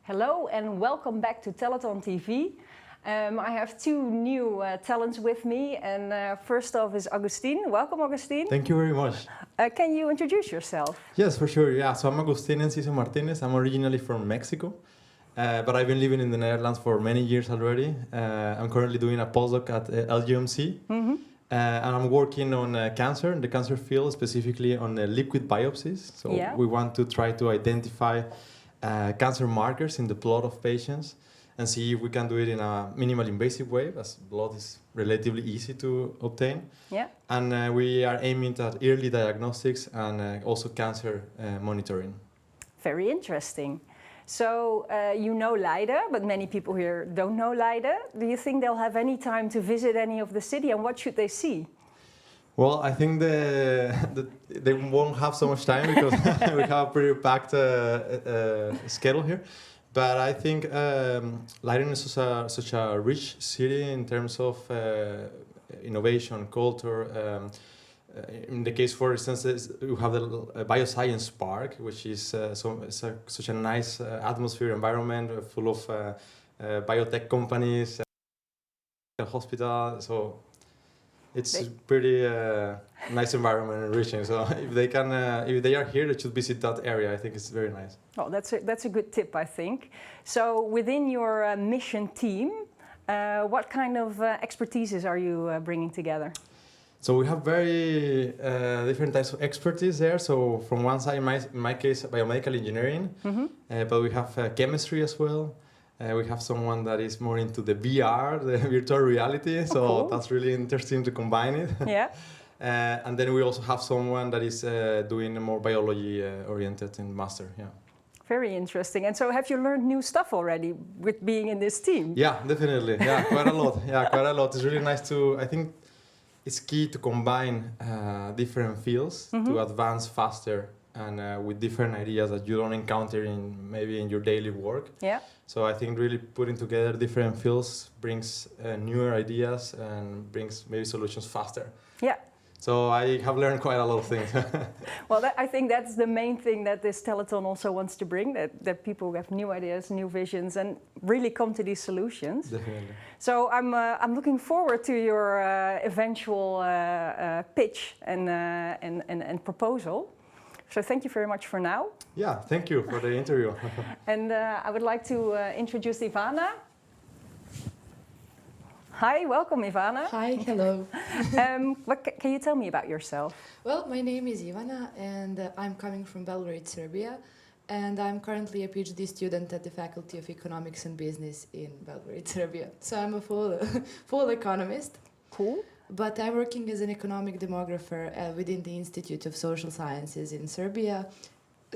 Hello and welcome back to TalentOn TV. I have two new talents with me, and first off is Agustin. Welcome, Agustin. Thank you very much. Can you introduce yourself? Yes, for sure. Yeah, so I'm Agustin Enciso Martinez. I'm originally from Mexico, but I've been living in the Netherlands for many years already. I'm currently doing a postdoc at LGMC, and I'm working on cancer, in the cancer field, specifically on liquid biopsies. So we want to try to identify cancer markers in the blood of patients and see if we can do it in a minimal invasive way, as blood is relatively easy to obtain. Yeah. And we are aiming at early diagnostics and also cancer monitoring. Very interesting. So you know Leiden, but many people here don't know Leiden. Do you think they'll have any time to visit any of the city, and what should they see? Well, I think they won't have so much time because we have a pretty packed schedule here. But I think Leiden is such a rich city in terms of innovation, culture. In the case, for instance, you have the Bioscience Park, which is such a nice atmosphere, environment full of biotech companies, hospital. So it's a pretty nice environment, enriching. So if they are here, they should visit that area. I think it's very nice. Oh, that's a good tip, I think. So within your mission team, what kind of expertises are you bringing together? So we have very different types of expertise there. So from one side, in my case, biomedical engineering, but we have chemistry as well. We have someone that is more into the VR, the virtual reality. So cool. That's really interesting to combine it. Yeah. And then we also have someone that is doing more biology oriented in master. Yeah. Very interesting. And so have you learned new stuff already with being in this team? Yeah, definitely. Yeah, quite a lot. Yeah, quite a lot. It's really nice to, I think it's key to combine different fields to advance faster and with different ideas that you don't encounter maybe in your daily work. Yeah. So I think really putting together different fields brings newer ideas and brings maybe solutions faster. Yeah. So I have learned quite a lot of things. Well, I think that's the main thing that this telethon also wants to bring, that people have new ideas, new visions, and really come to these solutions. Definitely. So I'm looking forward to your eventual pitch and proposal. So thank you very much for now. Yeah, thank you for the interview. And I would like to introduce Ivana. Hi, welcome Ivana. Hi, hello. Can you tell me about yourself? Well, my name is Ivana and I'm coming from Belgrade, Serbia. And I'm currently a PhD student at the Faculty of Economics and Business in Belgrade, Serbia. So I'm a full economist. Cool. But I'm working as an economic demographer within the Institute of Social Sciences in Serbia,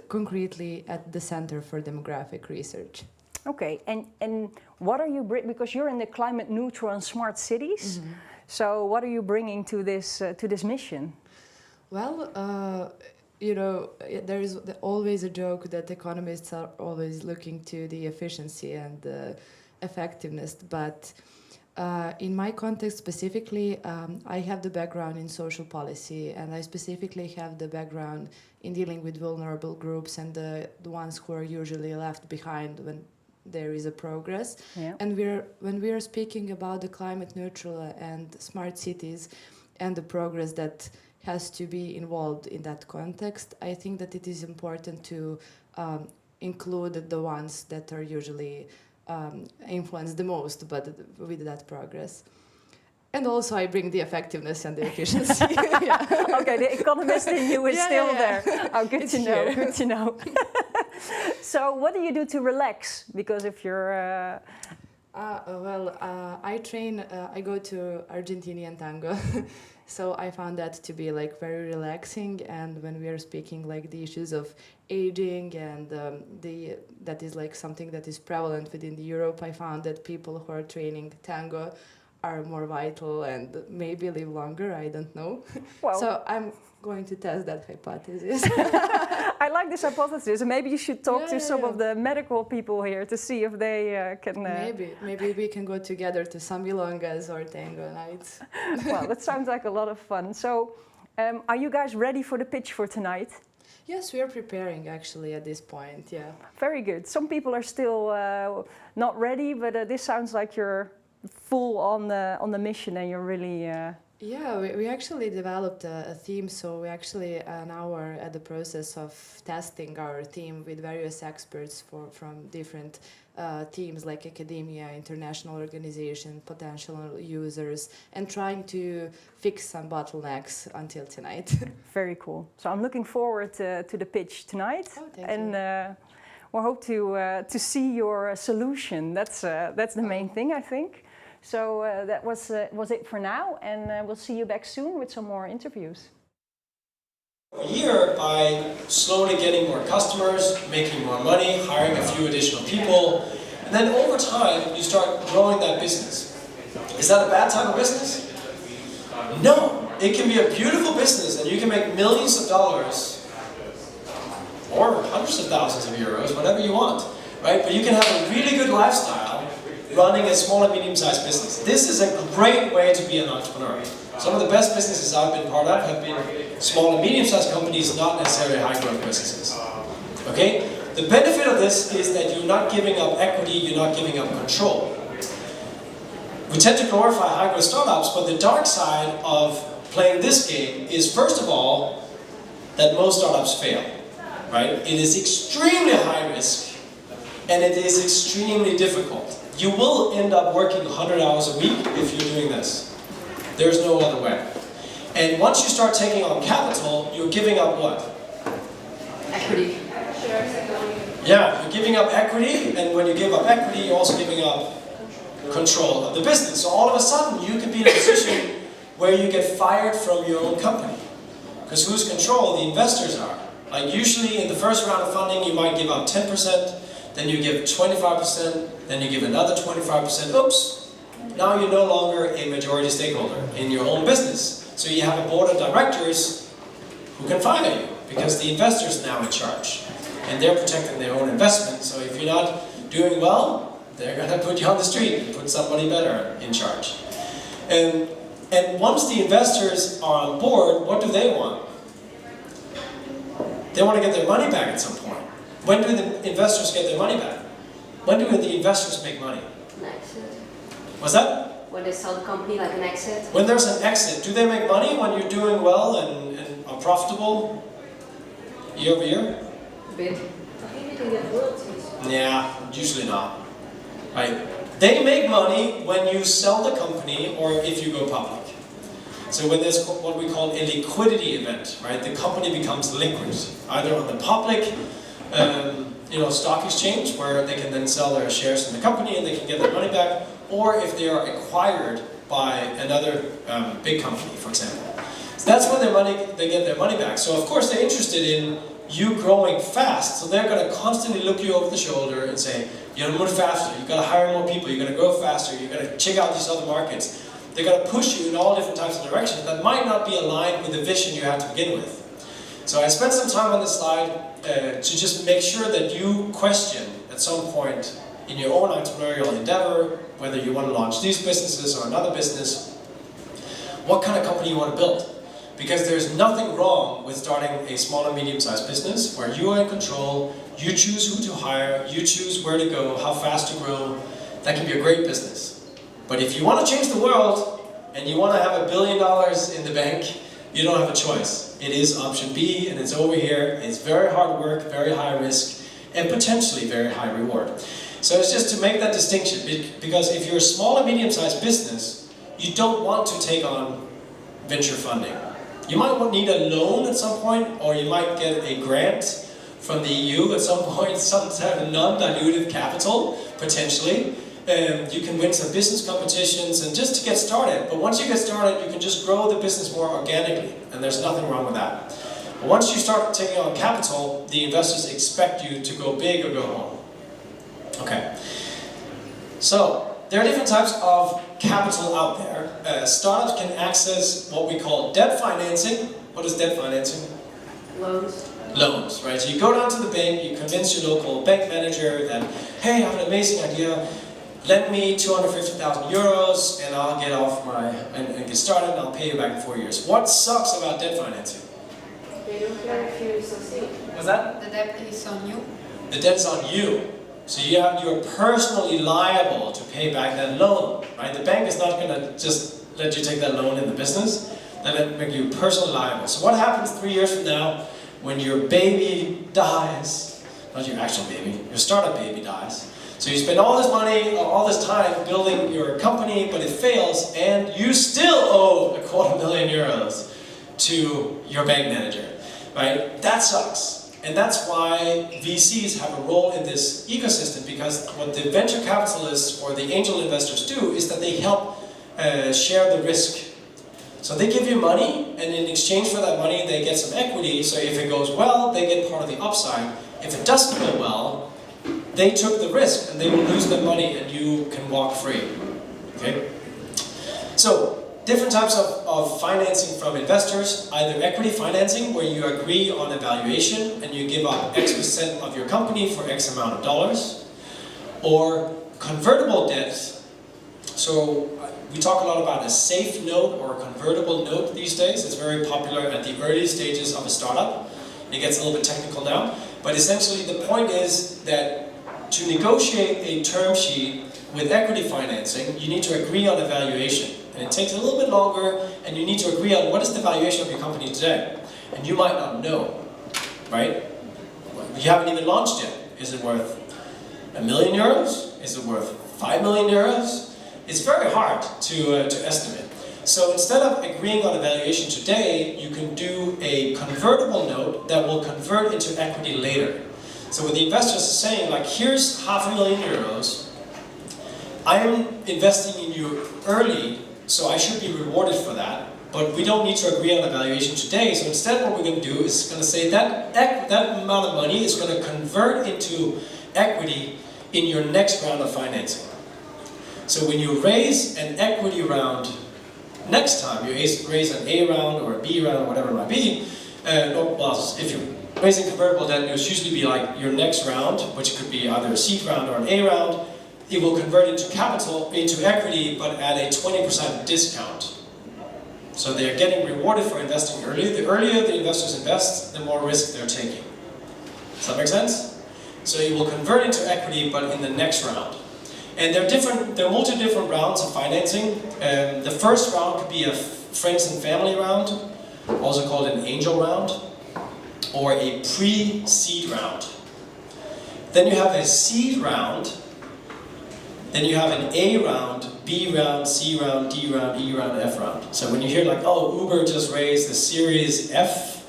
concretely at the Center for Demographic Research. Okay, and what are you because you're in the climate neutral and smart cities? Mm-hmm. So what are you bringing to this mission? Well, you know, there is always a joke that economists are always looking to the efficiency and the effectiveness, but in my context specifically, I have the background in social policy, and I specifically have the background in dealing with vulnerable groups and the ones who are usually left behind when there is a progress. Yeah. And when we are speaking about the climate neutral and smart cities and the progress that has to be involved in that context, I think that it is important to include the ones that are usually influenced the most but with that progress. And also I bring the effectiveness and the efficiency. Yeah. Okay, the economist in you is still there. Oh, good to know, good to know. So what do you do to relax? Because if you're... I train, I go to Argentinian tango. So I found that to be like very relaxing, and when we are speaking like the issues of aging and that is like something that is prevalent within Europe, I found that people who are training tango are more vital and maybe live longer, I don't know. Well, so I'm going to test that hypothesis. I like this hypothesis. Maybe you should talk to some of the medical people here to see if they can... Maybe we can go together to some milongas or tango nights. Well, that sounds like a lot of fun. So, are you guys ready for the pitch for tonight? Yes, we are preparing actually at this point, yeah. Very good. Some people are still not ready, but this sounds like you're full on the mission and you're really... Yeah, we actually developed a theme, so we actually now are at the process of testing our theme with various experts from different teams like academia, international organizations, potential users, and trying to fix some bottlenecks until tonight. Very cool. So I'm looking forward to the pitch tonight. Oh, thank you. We hope to see your solution. That's the main thing, I think. So that was it for now, and we'll see you back soon with some more interviews. A year by slowly getting more customers, making more money, hiring a few additional people, and then over time you start growing that business. Is that a bad type of business? No, it can be a beautiful business and you can make millions of dollars or hundreds of thousands of euros, whatever you want, right? But you can have a really good lifestyle running a small and medium-sized business. This is a great way to be an entrepreneur. Some of the best businesses I've been part of have been small and medium-sized companies, not necessarily high-growth businesses. Okay? The benefit of this is that you're not giving up equity, you're not giving up control. We tend to glorify high-growth startups, but the dark side of playing this game is, first of all, that most startups fail. Right? It is extremely high risk, and it is extremely difficult. You will end up working 100 hours a week if you're doing this. There's no other way. And once you start taking on capital, you're giving up what? Equity. Yeah, you're giving up equity, and when you give up equity, you're also giving up control of the business. So all of a sudden, you could be in a position where you get fired from your own company. Because who's control? The investors are. Like usually in the first round of funding, you might give up 10%, then you give 25%, then you give another 25%. Oops, now you're no longer a majority stakeholder in your own business. So you have a board of directors who can fire you because the investor's now in charge. And they're protecting their own investment. So if you're not doing well, they're going to put you on the street and put somebody better in charge. And once the investors are on board, what do they want? They want to get their money back at some point. When do the investors get their money back? When do the investors make money? An exit. What's that? When they sell the company, like an exit. When there's an exit, do they make money when you're doing well and are profitable year over year? A bit. I think you can get royalties. Yeah, usually not. Right? They make money when you sell the company or if you go public. So when there's what we call a liquidity event, right? The company becomes liquid, either on the public stock exchange, where they can then sell their shares in the company and they can get their money back, or if they are acquired by another big company, for example. So that's when they get their money back. So of course they're interested in you growing fast, so they're going to constantly look you over the shoulder and say, you gotta move faster, you gotta hire more people, you gotta grow faster, you gotta check out these other markets. They're going to push you in all different types of directions that might not be aligned with the vision you have to begin with. So I spent some time on this slide to just make sure that you question at some point in your own entrepreneurial endeavor, whether you want to launch these businesses or another business, what kind of company you want to build. Because there's nothing wrong with starting a small and medium-sized business where you are in control, you choose who to hire, you choose where to go, how fast to grow. That can be a great business. But if you want to change the world and you want to have $1 billion in the bank, you don't have a choice. It is option B, and it's over here. It's very hard work, very high risk, and potentially very high reward. So it's just to make that distinction, because if you're a small and medium-sized business, you don't want to take on venture funding. You might need a loan at some point, or you might get a grant from the EU at some point, some type of non-dilutive capital, potentially. You can win some business competitions and just to get started. But once you get started, you can just grow the business more organically, and there's nothing wrong with that. But once you start taking on capital, the investors expect you to go big or go home. Okay. So, there are different types of capital out there. Startups can access what we call debt financing. What is debt financing? Loans. Loans, right? So you go down to the bank, you convince your local bank manager that, hey, I have an amazing idea. Lend me 250,000 euros and I'll get off and get started and I'll pay you back in 4 years. What sucks about debt financing? They don't care if you succeed. What's that? The debt is on you. The debt's on you. So you're personally liable to pay back that loan, right? The bank is not going to just let you take that loan in the business. They'll make you personally liable. So what happens 3 years from now when your baby dies? Not your actual baby, your startup baby dies. So you spend all this money, all this time building your company, but it fails, and you still owe $250,000 euros to your bank manager, right? That sucks. And that's why VCs have a role in this ecosystem, because what the venture capitalists or the angel investors do is that they help share the risk. So they give you money, and in exchange for that money, they get some equity. So if it goes well, they get part of the upside. If it doesn't go well, they took the risk, and they will lose their money, and you can walk free. Okay? So, different types of financing from investors, either equity financing, where you agree on a valuation, and you give up X% of your company for X amount of dollars, or convertible debt. So, we talk a lot about a safe note or a convertible note these days. It's very popular at the early stages of a startup. It gets a little bit technical now, but essentially the point is that to negotiate a term sheet with equity financing, you need to agree on a valuation. And it takes a little bit longer, and you need to agree on what is the valuation of your company today. And you might not know, right? You haven't even launched yet. Is it worth €1 million? Is it worth 5 million euros? It's very hard to estimate. So instead of agreeing on a valuation today, you can do a convertible note that will convert into equity later. So what the investors are saying, like, here's €500,000 euros. I am investing in you early, so I should be rewarded for that. But we don't need to agree on a valuation today. So instead, what we're going to do is going to say that amount of money is going to convert into equity in your next round of financing. So when you raise an equity round next time, you raise an A round or a B round or whatever it might be, if you're raising convertible debt, it will usually be like your next round, which could be either a C round or an A round. It will convert into capital, into equity, but at a 20% discount. So they're getting rewarded for investing early. The earlier the investors invest, the more risk they're taking. Does that make sense? So it will convert into equity, but in the next round. And there are multiple different rounds of financing. The first round could be a friends and family round, also called an angel round, or a pre-seed round. Then you have a seed round. Then you have an A round, B round, C round, D round, E round, F round. So when you hear like, oh, Uber just raised the Series F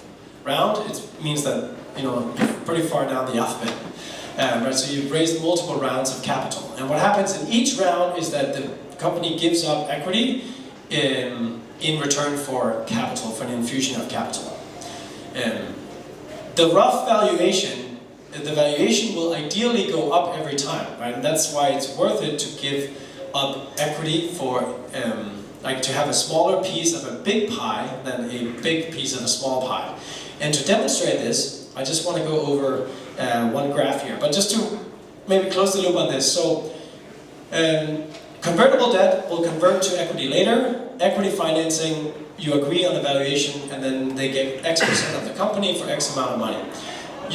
round, it means that, you're pretty far down the alphabet. Right? So you've raised multiple rounds of capital. And what happens in each round is that the company gives up equity in return for capital, for an infusion of capital. The rough valuation, the valuation will ideally go up every time, right? And that's why it's worth it to give up equity for, like to have a smaller piece of a big pie than a big piece of a small pie. And to demonstrate this, I just want to go over one graph here, but just to maybe close the loop on this. So, convertible debt will convert to equity later. Equity financing, you agree on a valuation, and then they get X% of the company for X amount of money.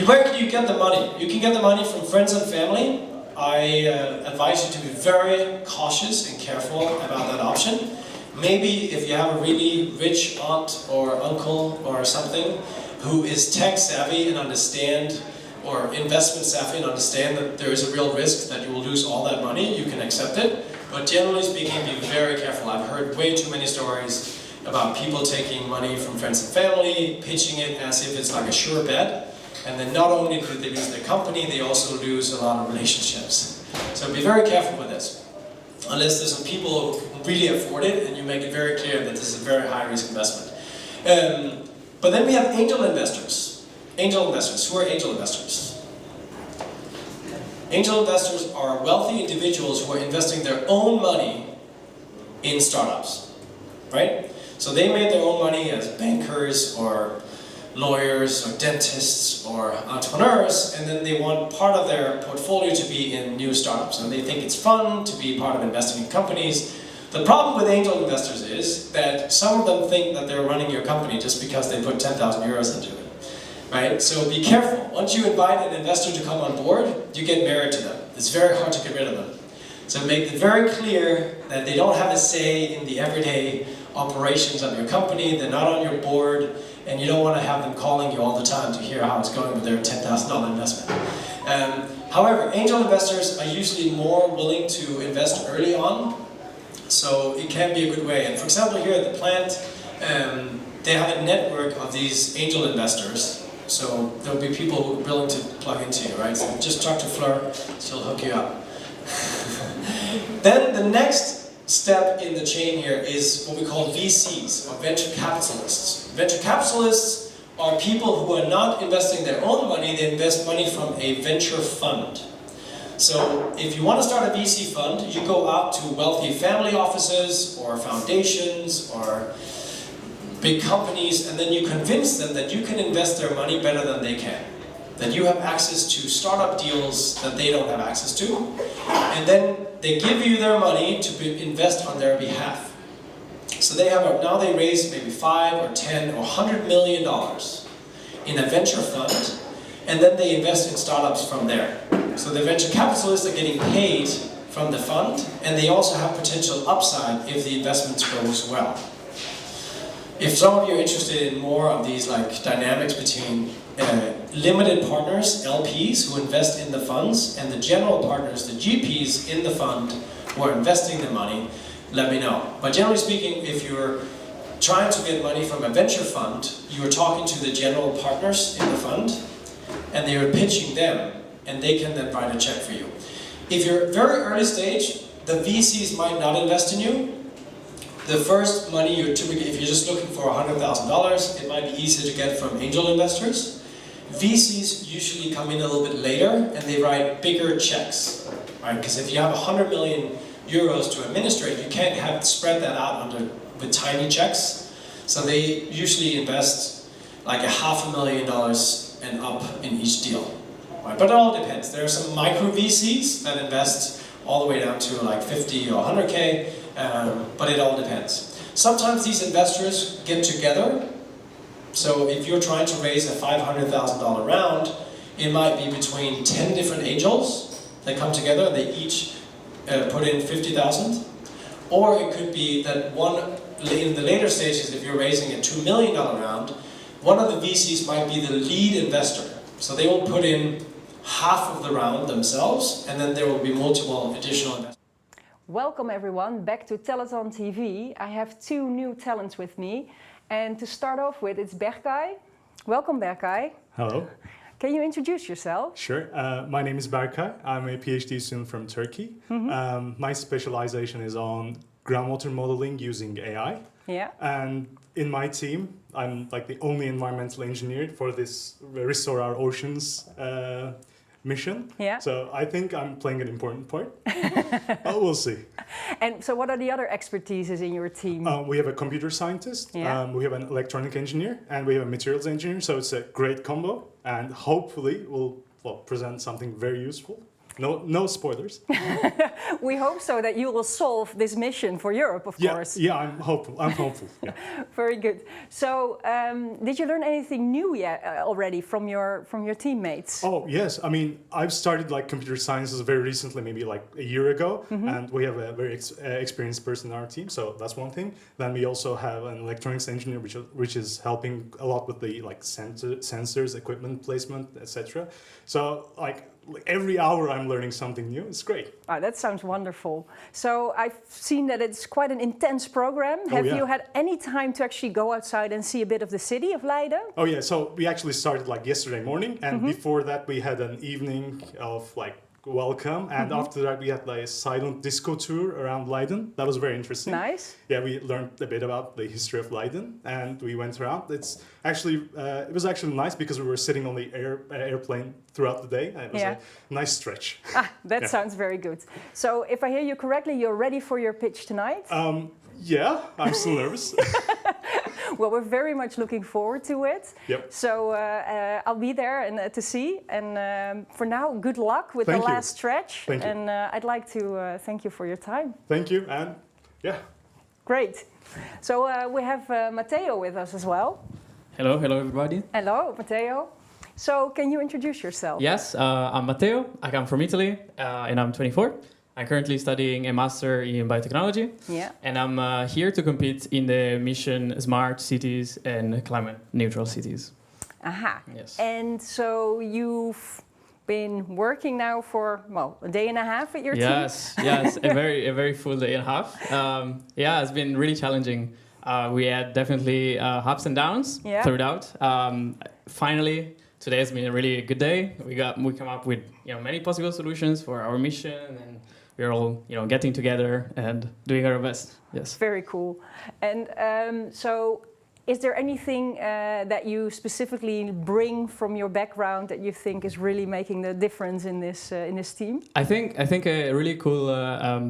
Where can you get the money? You can get the money from friends and family. I advise you to be very cautious and careful about that option. Maybe if you have a really rich aunt or uncle or something who is tech savvy and understand, or investment savvy and understand that there is a real risk that you will lose all that money, you can accept it. But generally speaking, be very careful. I've heard way too many stories about people taking money from friends and family, pitching it as if it's like a sure bet. And then not only do they lose their company, they also lose a lot of relationships. So be very careful with this. Unless there's some people who really afford it and you make it very clear that this is a very high risk investment. But then we have angel investors. Angel investors. Who are angel investors? Angel investors are wealthy individuals who are investing their own money in startups, right? So they made their own money as bankers or lawyers or dentists or entrepreneurs, and then they want part of their portfolio to be in new startups, and they think it's fun to be part of investing in companies. The problem with angel investors is that some of them think that they're running your company just because they put 10,000 euros into it, right? So be careful. Once you invite an investor to come on board, you get married to them. It's very hard to get rid of them. So make it very clear that they don't have a say in the everyday operations of your company, they're not on your board, and you don't want to have them calling you all the time to hear how it's going with their $10,000 investment. However, angel investors are usually more willing to invest early on, so it can be a good way. And for example, here at the plant, they have a network of these angel investors, so there'll be people willing to plug into you, right? So just talk to Fleur, she'll hook you up. Then the next step in the chain here is what we call VCs, or venture capitalists. Venture capitalists are people who are not investing their own money, they invest money from a venture fund. So if you want to start a VC fund, you go out to wealthy family offices or foundations or big companies, and then you convince them that you can invest their money better than they can. That you have access to startup deals that they don't have access to, and then they give you their money to invest on their behalf. So they have now they raise maybe $5 or $10 or $100 million in a venture fund, and then they invest in startups from there. So the venture capitalists are getting paid from the fund, and they also have potential upside if the investment goes well. If some of you are interested in more of these like dynamics between limited partners, LPs, who invest in the funds, and the general partners, the GPs in the fund, who are investing the money, let me know. But generally speaking, if you're trying to get money from a venture fund, you are talking to the general partners in the fund, and they are pitching them, and they can then write a check for you. If you're very early stage, the VCs might not invest in you. The first money you're typically, if you're just looking for $100,000, it might be easier to get from angel investors. VCs usually come in a little bit later, and they write bigger checks, right? Because if you have 100 million euros to administrate, you can't spread that out with tiny checks. So they usually invest like $500,000 and up in each deal, right? But it all depends. There are some micro VCs that invest all the way down to like 50 or 100K, but it all depends. Sometimes these investors get together. So if you're trying to raise a $500,000 round, it might be between 10 different angels that come together and they each put in 50,000. Or it could be that in the later stages, if you're raising a $2 million round, one of the VCs might be the lead investor. So they will put in half of the round themselves, and then there will be multiple additional investors. Welcome everyone back to TalentOn TV. I have two new talents with me. And to start off with, it's Berkay. Welcome, Berkay. Hello. Can you introduce yourself? Sure. My name is Berkay. I'm a PhD student from Turkey. My specialization is on groundwater modeling using AI. Yeah. And in my team, I'm like the only environmental engineer for this Restore Our Oceans mission. Yeah. So I think I'm playing an important part. We'll see. And so what are the other expertises in your team? We have a computer scientist, Yeah. we have an electronic engineer, and we have a materials engineer. So it's a great combo, and hopefully we'll present something very useful. No spoilers. We hope so, that you will solve this mission for Europe, of course. Yeah, I'm hopeful. Yeah. Very good. So, did you learn anything new yet already from your teammates? Oh yes, I mean I've started like computer sciences very recently, maybe like a year ago, and we have a very experienced person in our team. So that's one thing. Then we also have an electronics engineer, which is helping a lot with the like sensors, equipment placement, etc. So like every hour I'm learning something new. It's great. Oh, that sounds wonderful. So I've seen that it's quite an intense program. Have you had any time to actually go outside and see a bit of the city of Leiden? Oh yeah, so we actually started like yesterday morning, and before that we had an evening of like welcome, and after that we had like a silent disco tour around Leiden. That was very interesting. Nice. Yeah, we learned a bit about the history of Leiden, and we went around. It was actually nice because we were sitting on the airplane throughout the day, and it was a nice stretch. That sounds very good. So if I hear you correctly, you're ready for your pitch tonight? Yeah, I'm still nervous. Well, we're very much looking forward to it. Yep. So I'll be there and to see. And for now, good luck with the last stretch. Thank you. And I'd like to thank you for your time. Thank you, and yeah. Great. So we have Matteo with us as well. Hello everybody. Hello, Matteo. So can you introduce yourself? Yes, I'm Matteo. I come from Italy, and I'm 24. I'm currently studying a master in biotechnology. Yeah. And I'm here to compete in the mission Smart Cities and Climate Neutral Cities. Aha. Yes. And so you've been working now for, well, a day and a half at your team? Yes, a very full day and a half. It's been really challenging. We had definitely ups and downs throughout. Finally, today has been a really good day. We come up with many possible solutions for our mission, and we're all getting together and doing our best. Yes. Very cool. And so, is there anything that you specifically bring from your background that you think is really making the difference in this team? I think a really cool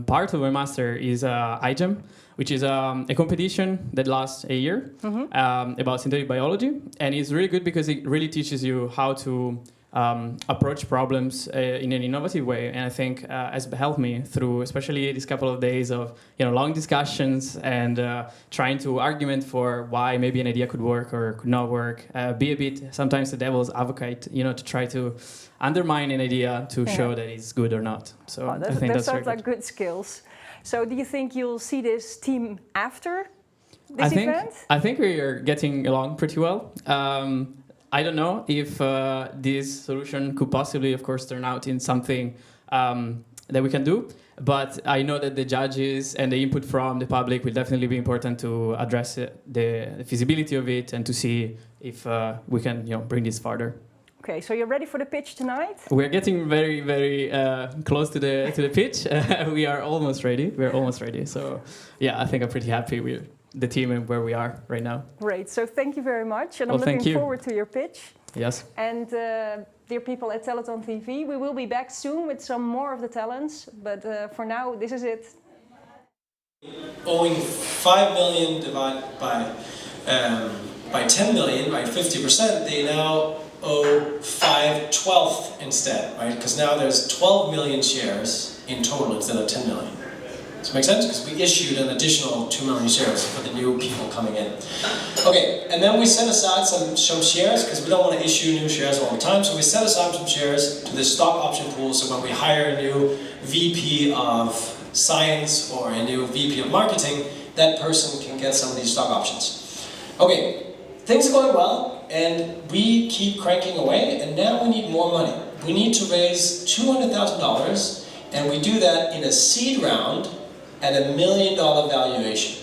part of my master is iGEM, which is a competition that lasts a year about synthetic biology, and it's really good because it really teaches you how to approach problems in an innovative way, and I think has helped me through, especially these couple of days of long discussions and trying to argument for why maybe an idea could work or could not work. Be a bit sometimes the devil's advocate, to try to undermine an idea to show that it's good or not. So I think that sounds like good skills. So do you think you'll see this team after this event? I think we are getting along pretty well. I don't know if this solution could possibly, of course, turn out in something that we can do. But I know that the judges and the input from the public will definitely be important to address the feasibility of it and to see if we can bring this further. Okay, so you're ready for the pitch tonight? We're getting very, very close to the pitch. We are almost ready. We're almost ready. So, yeah, I think I'm pretty happy with the team and where we are right now. Great. So thank you very much. And I'm looking forward to your pitch. Yes. And dear people at TalentOn TV, we will be back soon with some more of the talents. But for now, this is it. Owing 5 million divided by 10 million, right, 50%, they now owe 5/12 instead, right? Because now there's 12 million shares in total instead of 10 million. Does that make sense? Because we issued an additional 2 million shares for the new people coming in. Okay, and then we set aside some shares because we don't want to issue new shares all the time. So we set aside some shares to the stock option pool. So when we hire a new VP of science or a new VP of marketing, that person can get some of these stock options. Okay, things are going well. And we keep cranking away, and now we need more money. We need to raise $200,000, and we do that in a seed round at $1 million valuation.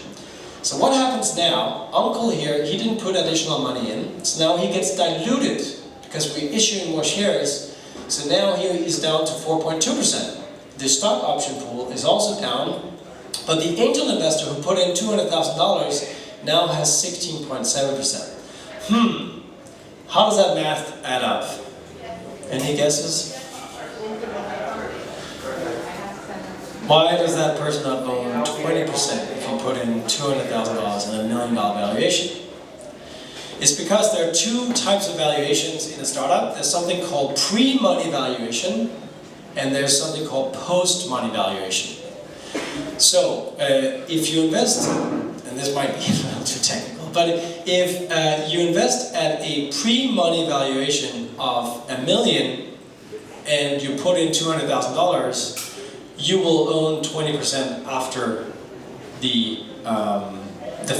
So what happens now, Uncle here, he didn't put additional money in, so now he gets diluted because we're issuing more shares. So now he is down to 4.2%. The stock option pool is also down, but the angel investor who put in $200,000 now has 16.7%. How does that math add up? Any guesses? Why does that person not own 20% if you put in $200,000 and $1 million valuation? It's because there are two types of valuations in a startup. There's something called pre-money valuation, and there's something called post-money valuation. So, if you invest, and this might be a little too technical, but if you invest at a pre-money valuation of $1 million and you put in $200,000, you will own 20% after the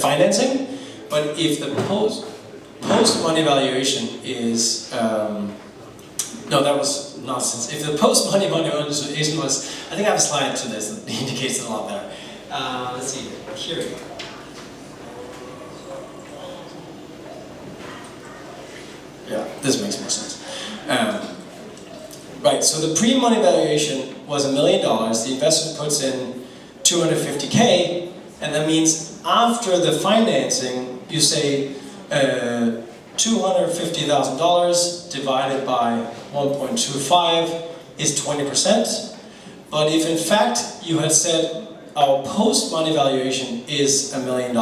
financing. But if the post-money valuation is no, that was nonsense. If the post-money valuation was, I think I have a slide to this that indicates it a lot better. Let's see, here we go. Yeah, this makes more sense. Right, so the pre-money valuation was $1 million. The investor puts in 250K, and that means after the financing, you say $250,000 divided by 1.25 is 20%. But if in fact you had said our post-money valuation is $1 million,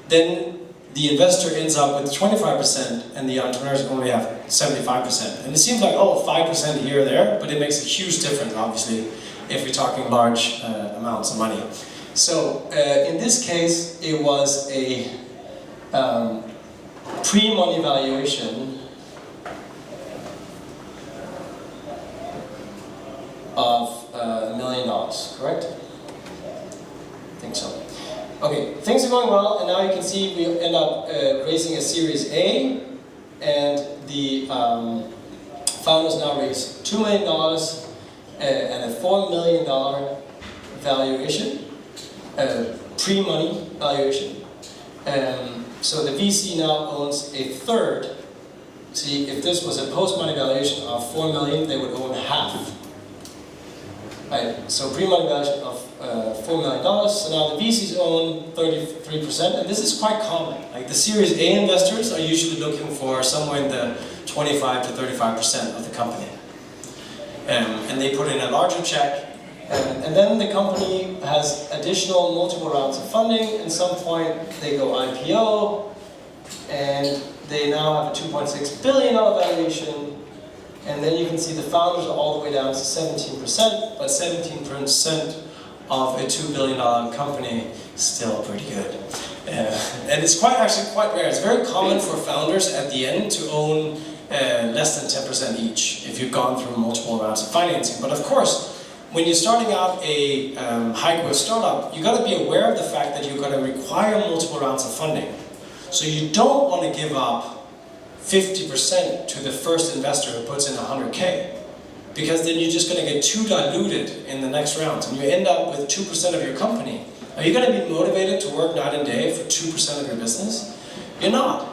then the investor ends up with 25% and the entrepreneurs only have 75%. And it seems like, oh, 5% here or there, but it makes a huge difference, obviously, if you're talking large amounts of money. So in this case, it was a pre-money valuation of $1 million, correct? I think so. Okay, things are going well, and now you can see we end up raising a Series A, and the founders now raise $2 million and a $4 million valuation, pre-money valuation. So the VC now owns a third. See, if this was a post-money valuation of $4 million, they would own half. Right, so pre-money valuation of $4 million, so now the VCs own 33%, and this is quite common. Like the Series A investors are usually looking for somewhere in the 25 to 35% of the company. And they put in a larger check, and then the company has additional multiple rounds of funding. At some point they go IPO, and they now have a $2.6 billion valuation. And then you can see the founders are all the way down to 17%, but 17% of a $2 billion company is still pretty good. And it's actually quite rare. It's very common for founders at the end to own less than 10% each if you've gone through multiple rounds of financing. But of course, when you're starting out a high-growth startup, you've got to be aware of the fact that you're going to require multiple rounds of funding. So you don't want to give up 50% to the first investor who puts in 100K, because then you're just going to get too diluted in the next round, and you end up with 2% of your company. Are you going to be motivated to work night and day for 2% of your business? You're not,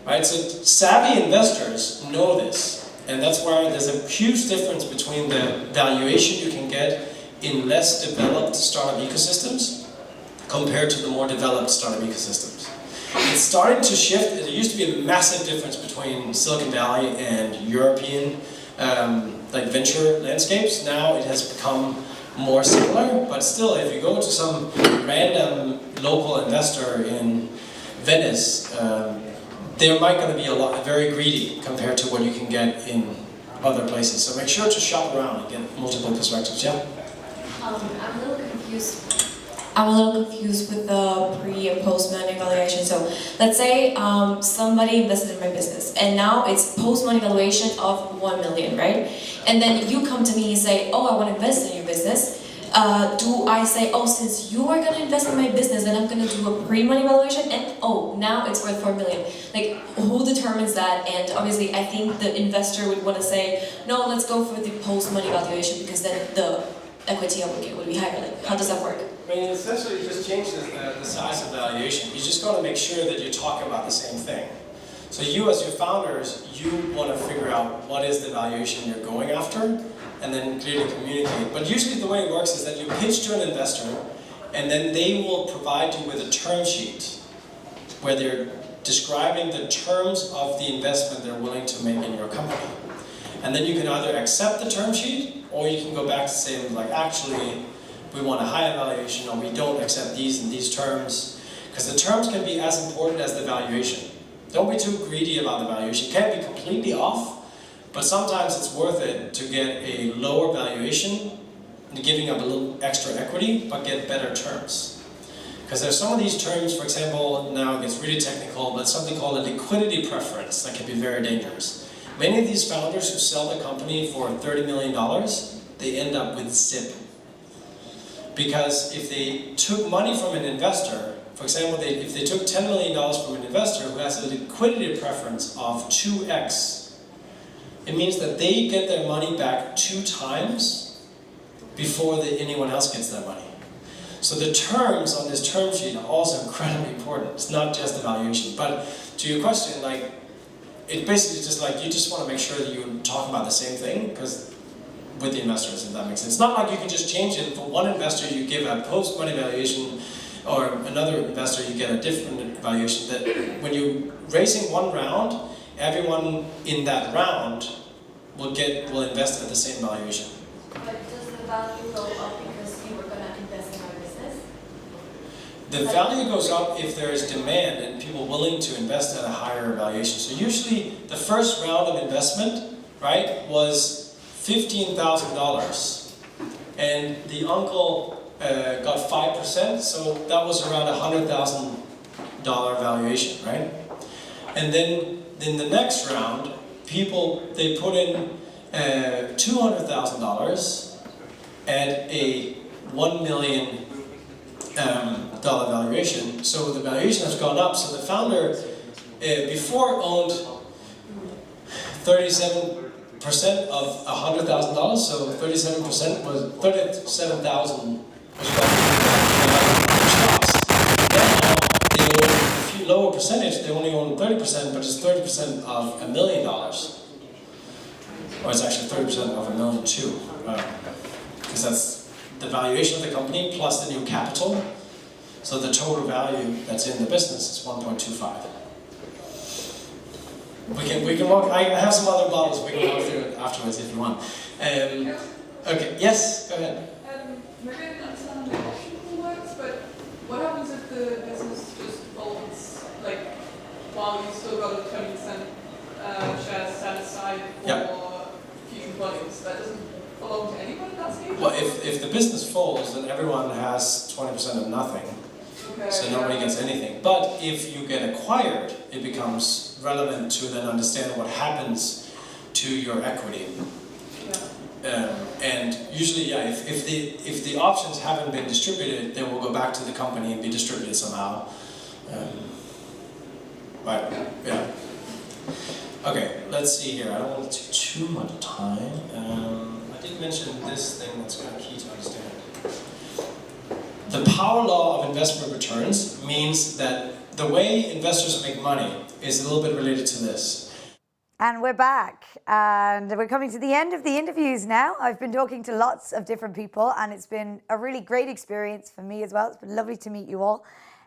right? So savvy investors know this, and that's why there's a huge difference between the valuation you can get in less developed startup ecosystems compared to the more developed startup ecosystems. It's starting to shift. There used to be a massive difference between Silicon Valley and European like venture landscapes. Now it has become more similar, but still, if you go to some random local investor in Venice, they're going to be very greedy compared to what you can get in other places. So make sure to shop around and get multiple perspectives. Yeah. I'm a little confused. I'm a little confused with the pre and post-money valuation. So let's say somebody invested in my business, and now it's post-money valuation of 1 million, right? And then you come to me and say, oh, I want to invest in your business. Do I say, oh, since you are going to invest in my business, then I'm going to do a pre-money valuation, and oh, now it's worth 4 million. Like, who determines that? And obviously, I think the investor would want to say, no, let's go for the post-money valuation, because then the equity I would get would be higher. Like, how does that work? I mean, essentially, it just changes the size of valuation. You just got to make sure that you're talking about the same thing. So you as your founders, you want to figure out what is the valuation you're going after, and then clearly communicate. But usually the way it works is that you pitch to an investor, and then they will provide you with a term sheet where they're describing the terms of the investment they're willing to make in your company. And then you can either accept the term sheet, or you can go back to saying, like, actually, we want a higher valuation, or we don't accept these and these terms. Because the terms can be as important as the valuation. Don't be too greedy about the valuation. It can't be completely off, but sometimes it's worth it to get a lower valuation, giving up a little extra equity, but get better terms. Because there's some of these terms, for example, now it gets really technical, but something called a liquidity preference that can be very dangerous. Many of these founders who sell the company for $30 million, they end up with zip. Because if they took money from an investor, for example, if they took $10 million from an investor who has a liquidity preference of 2x, it means that they get their money back 2 times before anyone else gets their money. So the terms on this term sheet are also incredibly important. It's not just the valuation. But to your question, like, it basically just like, you just want to make sure that you talk about the same thing, because with the investors, if that makes sense. It's not like you can just change it. For one investor, you give a post-money valuation, or another investor, you get a different valuation. That when you're raising one round, everyone in that round will invest at the same valuation. But does the value go up because you were going to invest in our business? The value goes up if there is demand and people willing to invest at a higher valuation. So usually the first round of investment, right, was $15,000, and the uncle got 5%, so that was around $100,000 valuation, right? And then in the next round, they put in $200,000 at a $1 million dollar valuation. So the valuation has gone up. So the founder before owned 37% of $100,000. So 37% was 37,000 stocks. Now they own a few lower percentage. They only own 30%, but it's 30% of $1 million. Or it's actually 30% of $1 million too, because that's the valuation of the company plus the new capital. So the total value that's in the business is 1.25. We can walk. I have some other models. We can walk through it afterwards if you want. Okay. Yes. Go ahead. Maybe I didn't understand how the option pool works, but what happens if the business just folds, like, while you still got a 20% share set aside for future plugins? That doesn't belong to anyone at that stage? Well, if the business folds, then everyone has 20% of nothing. Okay, so nobody gets anything. But if you get acquired, it becomes relevant to then understand what happens to your equity. And usually, yeah, if the options haven't been distributed, they will go back to the company and be distributed somehow. Right, yeah. Okay, let's see here. I don't want to take too much time. I did mention this thing that's kind of key to understand. The power law of investment returns means that the way investors make money is a little bit related to this. And we're back, and we're coming to the end of the interviews now. I've been talking to lots of different people, and it's been a really great experience for me as well. It's been lovely to meet you all.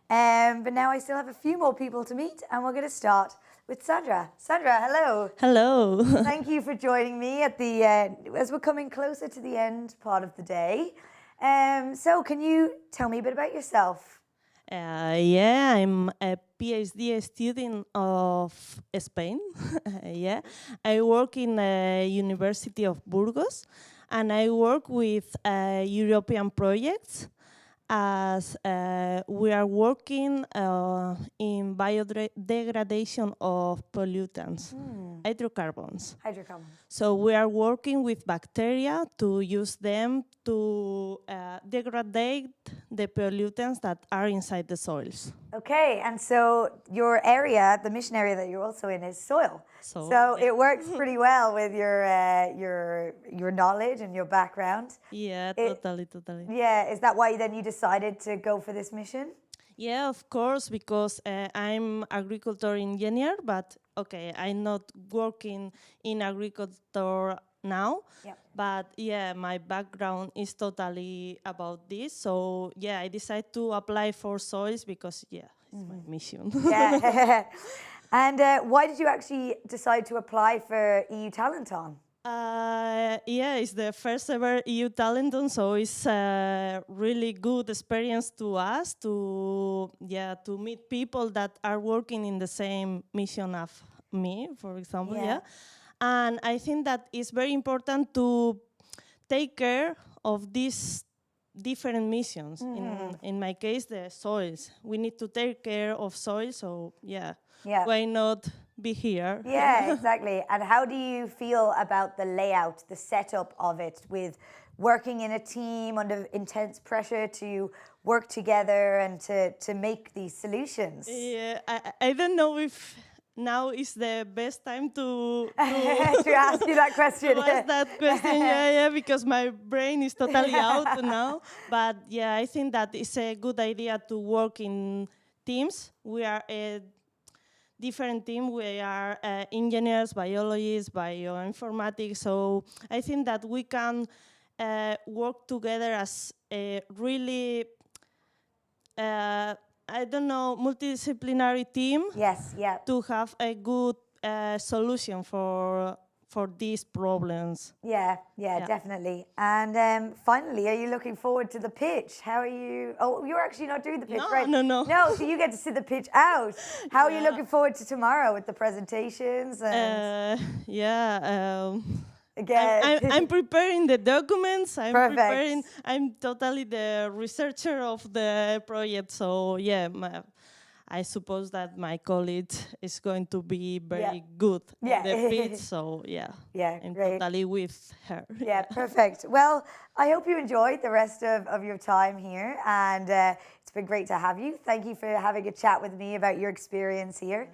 But now I still have a few more people to meet, and we're going to start with Sandra. Sandra, hello. Hello. Thank you for joining me at the as we're coming closer to the end part of the day. So can you tell me a bit about yourself? Yeah, I'm a PhD student of Spain. Yeah, I work in the University of Burgos, and I work with European projects as we are working in biodegradation of pollutants, hydrocarbons. So we are working with bacteria to use them to degrade the pollutants that are inside the soils. Okay, and so your area, the mission area that you're also in, is soil. So it works pretty well with your knowledge and your background. Yeah, totally. Yeah, is that why then you decided to go for this mission? Yeah, of course, because I'm agriculture engineer, but okay, I'm not working in agriculture now. Yep. But yeah, my background is totally about this. So yeah, I decided to apply for soils because yeah, it's my mission. Yeah. And why did you actually decide to apply for EU TalentOn? Yeah, it's the first ever EU TalentOn, so it's a really good experience to us to meet people that are working in the same mission of me, for example. Yeah, and I think that it's very important to take care of these different missions. In my case, the soils. We need to take care of soil, so yeah. Why not be here? Yeah, exactly. And how do you feel about the layout, the setup of it, with working in a team under intense pressure to work together and to make these solutions? Yeah, I don't know if now is the best time to to ask you that question. To ask that question, yeah, because my brain is totally out now. But yeah, I think that it's a good idea to work in teams. We are a different team. We are engineers, biologists, bioinformatics. So I think that we can work together as a really, I don't know, multidisciplinary team. Yes, yeah. To have a good solution for these problems. Yeah, definitely. And finally, are you looking forward to the pitch? How are you? Oh, you're actually not doing the pitch, right? No. No, so you get to see the pitch out. How are you looking forward to tomorrow with the presentations? And Again, I'm preparing the documents. I'm Perfect. preparing. I'm totally the researcher of the project. So yeah, I suppose that my colleague is going to be very good in the pitch. So yeah, I'm totally with her. Yeah, perfect. Well, I hope you enjoyed the rest of your time here, and it's been great to have you. Thank you for having a chat with me about your experience here.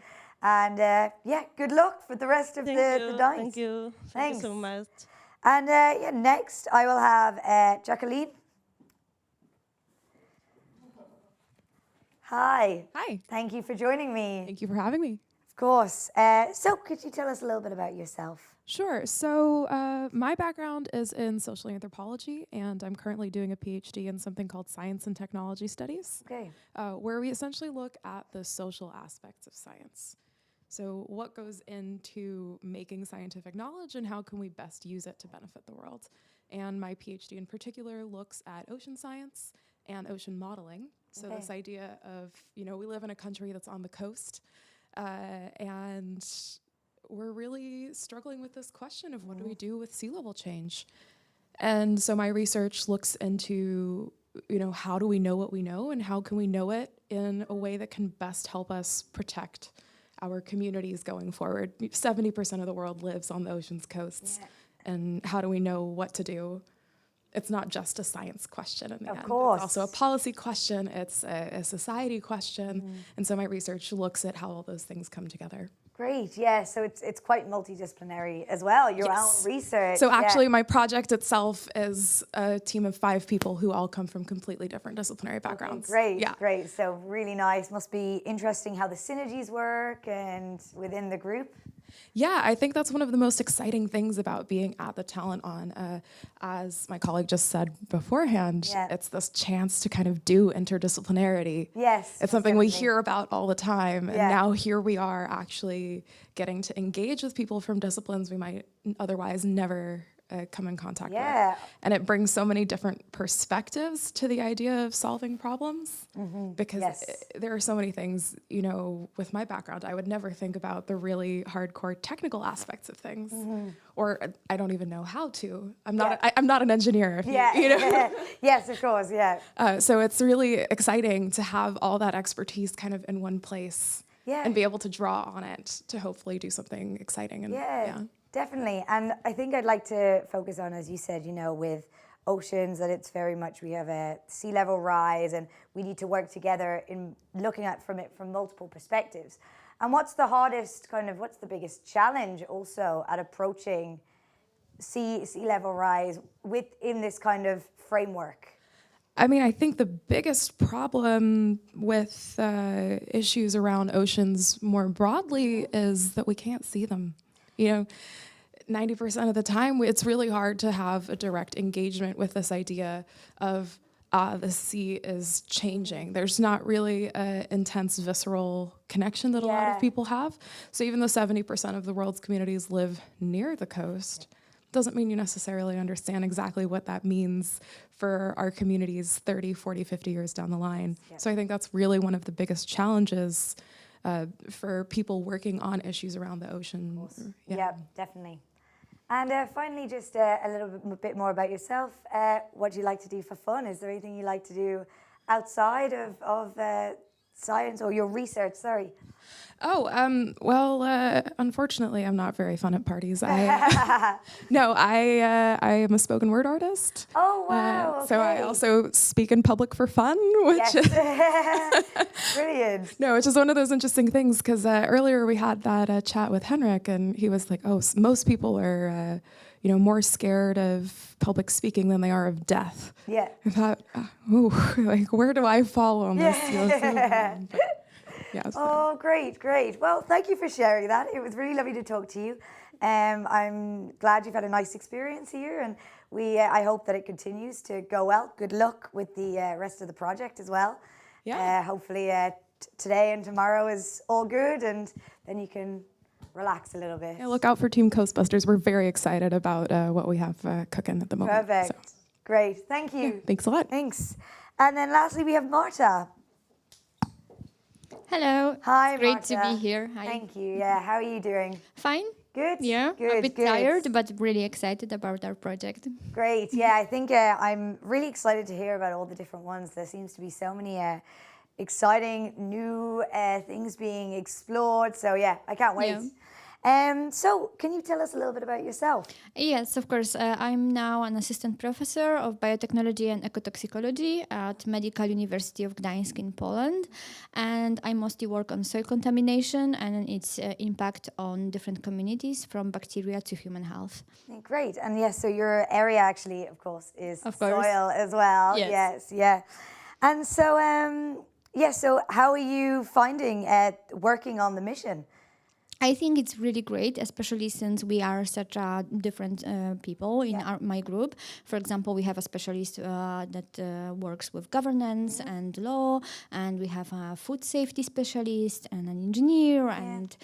And good luck for the rest of the night. Thank you. Thanks. Thank you so much. And next I will have Jacqueline. Hi. Hi. Thank you for joining me. Thank you for having me. Of course. So could you tell us a little bit about yourself? Sure. So my background is in social anthropology, and I'm currently doing a PhD in something called Science and Technology Studies, where we essentially look at the social aspects of science. So what goes into making scientific knowledge and how can we best use it to benefit the world? And my PhD in particular looks at ocean science and ocean modeling. So this idea of, we live in a country that's on the coast, and we're really struggling with this question of what do we do with sea level change? And so my research looks into, how do we know what we know and how can we know it in a way that can best help us protect our communities going forward. 70% of the world lives on the ocean's coasts. And how do we know what to do? It's not just a science question in the end. It's also a policy question. It's a society question. And so my research looks at how all those things come together. Great, yeah, so it's quite multidisciplinary as well, your own research. So actually my project itself is a team of 5 people who all come from completely different disciplinary backgrounds. Great, so really nice. Must be interesting how the synergies work and within the group. Yeah, I think that's one of the most exciting things about being at the TalentOn. As my colleague just said beforehand, it's this chance to kind of do interdisciplinarity. Yes. It's something we hear about all the time. And now here we are actually getting to engage with people from disciplines we might otherwise never come in contact with. And it brings so many different perspectives to the idea of solving problems. Because there are so many things, with my background, I would never think about the really hardcore technical aspects of things. Or I don't even know how to. I'm not an engineer. Yes, of course, so it's really exciting to have all that expertise kind of in one place and be able to draw on it to hopefully do something exciting. And Definitely, and I think I'd like to focus on, as you said, with oceans, that it's very much, we have a sea level rise and we need to work together in looking at it from multiple perspectives. And what's the biggest challenge also at approaching sea level rise within this kind of framework? I mean, I think the biggest problem with issues around oceans more broadly is that we can't see them. You know, 90% of the time, it's really hard to have a direct engagement with this idea of the sea is changing. There's not really an intense visceral connection that a lot of people have. So even though 70% of the world's communities live near the coast, doesn't mean you necessarily understand exactly what that means for our communities 30, 40, 50 years down the line. So I think that's really one of the biggest challenges for people working on issues around the ocean. Yeah, definitely. And finally, just a little bit more about yourself. What do you like to do for fun? Is there anything you like to do outside of science or your research? Sorry. Oh, well, unfortunately, I'm not very fun at parties. I am a spoken word artist. Oh, wow. Okay. So I also speak in public for fun, which is brilliant. No, which is one of those interesting things, because earlier we had that chat with Henrik, and he was like, oh, most people are more scared of public speaking than they are of death. Yeah. I thought, like, where do I fall on this? Oh, great. Well, thank you for sharing that. It was really lovely to talk to you. I'm glad you've had a nice experience here, and I hope that it continues to go well. Good luck with the rest of the project as well. Yeah. Hopefully today and tomorrow is all good, and then you can relax a little bit. Yeah, look out for Team Coastbusters. We're very excited about what we have cooking at the moment. Perfect. So. Great. Thank you. Yeah, thanks a lot. Thanks. And then lastly, we have Marta. Hello. Hi, Great Marta. to be here. Hi. Thank you. Yeah, how are you doing? Fine. Good. Yeah. Good. A bit tired, but really excited about our project. Great. Yeah, I think I'm really excited to hear about all the different ones. There seems to be so many exciting new things being explored. So yeah, I can't wait. Yeah. So can you tell us a little bit about yourself? Yes, of course. I'm now an assistant professor of biotechnology and ecotoxicology at Medical University of Gdańsk in Poland. And I mostly work on soil contamination and its impact on different communities, from bacteria to human health. Great. And yes, so your area actually, of course, is soil as well. Yes. Yeah. And so, so how are you finding working on the mission? I think it's really great, especially since we are such different people in my group. For example, we have a specialist that works with governance and law, and we have a food safety specialist and an engineer. And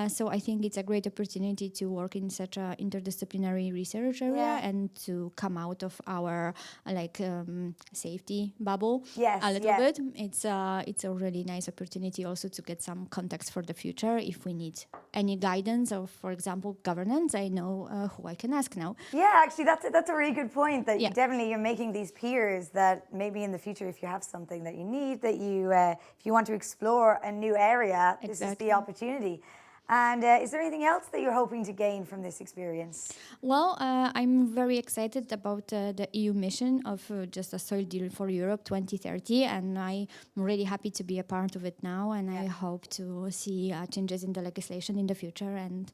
so I think it's a great opportunity to work in such an interdisciplinary research area and to come out of our safety bubble a little bit. It's a really nice opportunity also to get some context for the future if we need any guidance of, for example, governance. I know who I can ask now. Yeah, actually, that's a really good point. That you're making these peers that maybe in the future, if you have something that you need, that you if you want to explore a new area, this is the opportunity. And is there anything else that you're hoping to gain from this experience? Well, I'm very excited about the EU mission of just a soil deal for Europe 2030, and I'm really happy to be a part of it now, and I hope to see changes in the legislation in the future and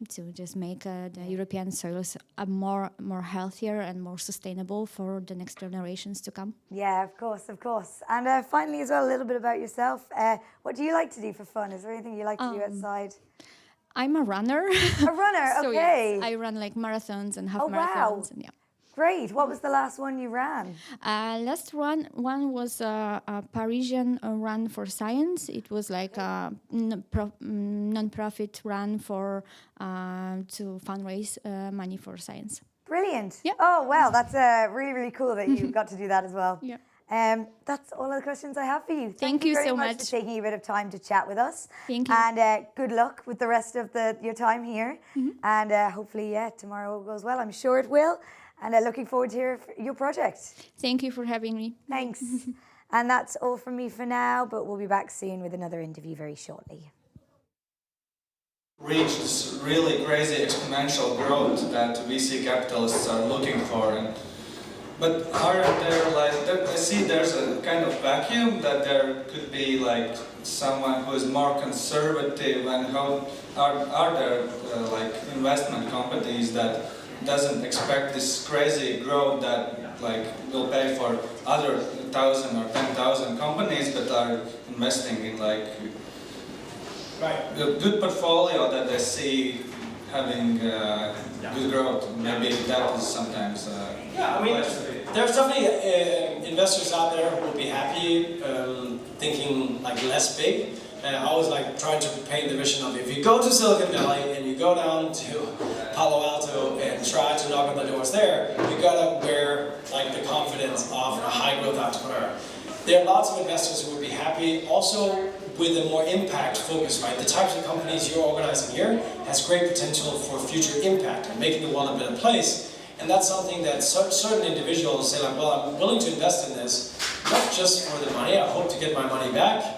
to just make the European soils more healthier and more sustainable for the next generations to come. Yeah, of course. And finally as well, a little bit about yourself. What do you like to do for fun? Is there anything you like to do outside? I'm a runner. A runner, So okay. yes, I run like marathons and half marathons. Wow. And Great. What was the last one you ran? Last one was a Parisian run for science. It was like a non-profit run for to fundraise money for science. Brilliant. Yeah. Oh, well, that's really, really cool that you got to do that as well. Yeah. That's all of the questions I have for you. Thank you very so much much for taking a bit of time to chat with us. Thank you. And good luck with the rest of your time here. And hopefully, tomorrow goes well. I'm sure it will. And looking forward to hear your project. Thank you for having me. Thanks. And that's all from me for now, but we'll be back soon with another interview very shortly. Reach this really crazy exponential growth that VC capitalists are looking for. But are there I see there's a kind of vacuum that there could be like someone who is more conservative, and how are there investment companies that doesn't expect this crazy growth that like will pay for other 1,000 or 10,000 companies that are investing in like a good portfolio that they see having good growth. Maybe that is sometimes. Yeah, I mean, there's definitely investors out there who will be happy thinking like less big. And I always like trying to paint the vision of if you go to Silicon Valley and you go down to Palo Alto and try to knock on the doors there, you gotta wear like the confidence of a high growth entrepreneur. There are lots of investors who would be happy also with a more impact focus, right? The types of companies you're organizing here has great potential for future impact and making the world a better place. And that's something that certain individuals say like, well, I'm willing to invest in this, not just for the money, I hope to get my money back,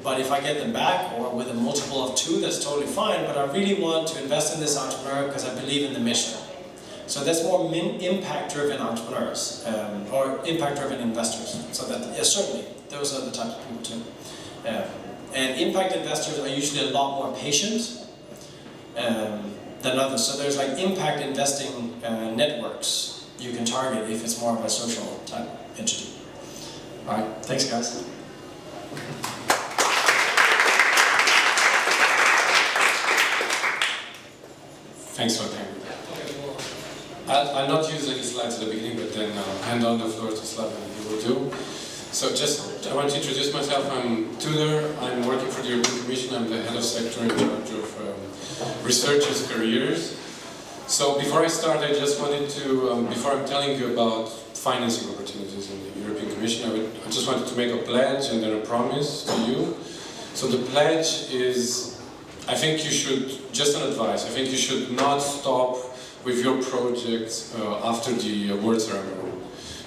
but if I get them back, or with a multiple of 2, that's totally fine, but I really want to invest in this entrepreneur because I believe in the mission. So that's more impact-driven entrepreneurs, or impact-driven investors. So that, yeah, certainly, those are the types of people too. And impact investors are usually a lot more patient than others. So there's like impact investing networks you can target if it's more of a social type entity. All right, thanks guys. Thanks for attending. I'll not use any slides at the beginning, but then I'll hand on the floor to Slav and he will do. So I want to introduce myself. I'm Tudor. I'm working for the European Commission. I'm the head of sector in charge of researchers' careers. So before I start, I just wanted to, before I'm telling you about financing opportunities in the European Commission, I just wanted to make a pledge and then a promise to you. So the pledge is, I think you should, just an advice, I think you should not stop with your project after the award ceremony.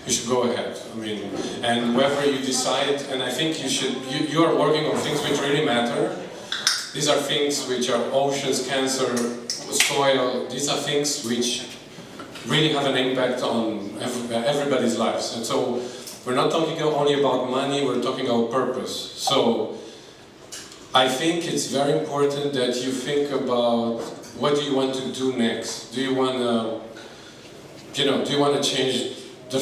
You should go ahead. I mean, and whether you decide, and I think you should, you are working on things which really matter. These are things which are oceans, cancer, soil. These are things which really have an impact on everybody's lives. And so we're not talking only about money, we're talking about purpose. So I think it's very important that you think about what do you want to do next. Do you want to, do you want to change the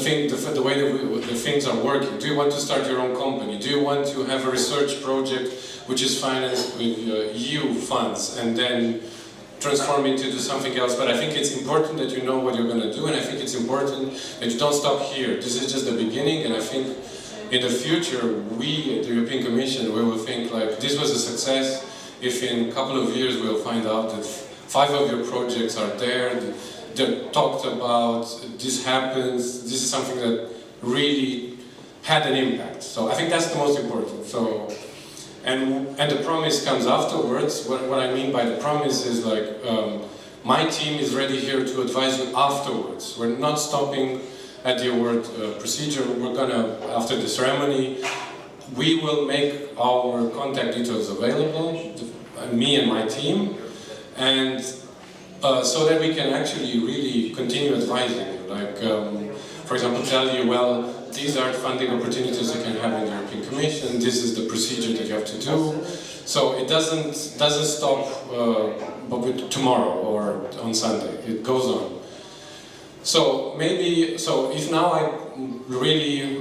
way that the things are working? Do you want to start your own company? Do you want to have a research project which is financed with EU funds and then transform it into something else? But I think it's important that you know what you're going to do, and I think it's important that you don't stop here. This is just the beginning, and I think in the future, we at the European Commission, we will think like, this was a success if in a couple of years we'll find out that 5 of your projects are there, they're talked about, this happens, this is something that really had an impact. So I think that's the most important. So, and the promise comes afterwards. What I mean by the promise is like, my team is ready here to advise you afterwards. We're not stopping at the award procedure. We're gonna, after the ceremony, we will make our contact details available, me and my team, and so that we can actually really continue advising you. Like, for example, tell you, well, these are funding opportunities you can have in the European Commission, this is the procedure that you have to do. So it doesn't stop with tomorrow or on Sunday, it goes on. So maybe, so if now I really,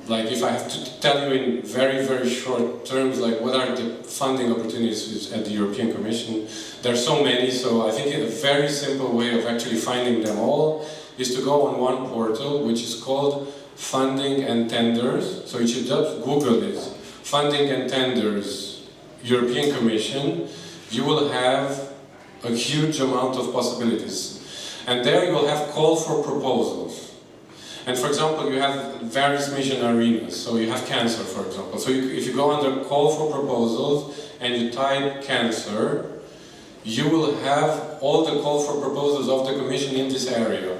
like if I have to tell you in very, very short terms, like what are the funding opportunities at the European Commission, there are so many, so I think a very simple way of actually finding them all is to go on one portal, which is called Funding and Tenders. So you should just Google it, Funding and Tenders, European Commission. You will have a huge amount of possibilities. And there you will have call for proposals. And for example, you have various mission arenas. So you have cancer, for example. So if you go under call for proposals and you type cancer, you will have all the call for proposals of the Commission in this area.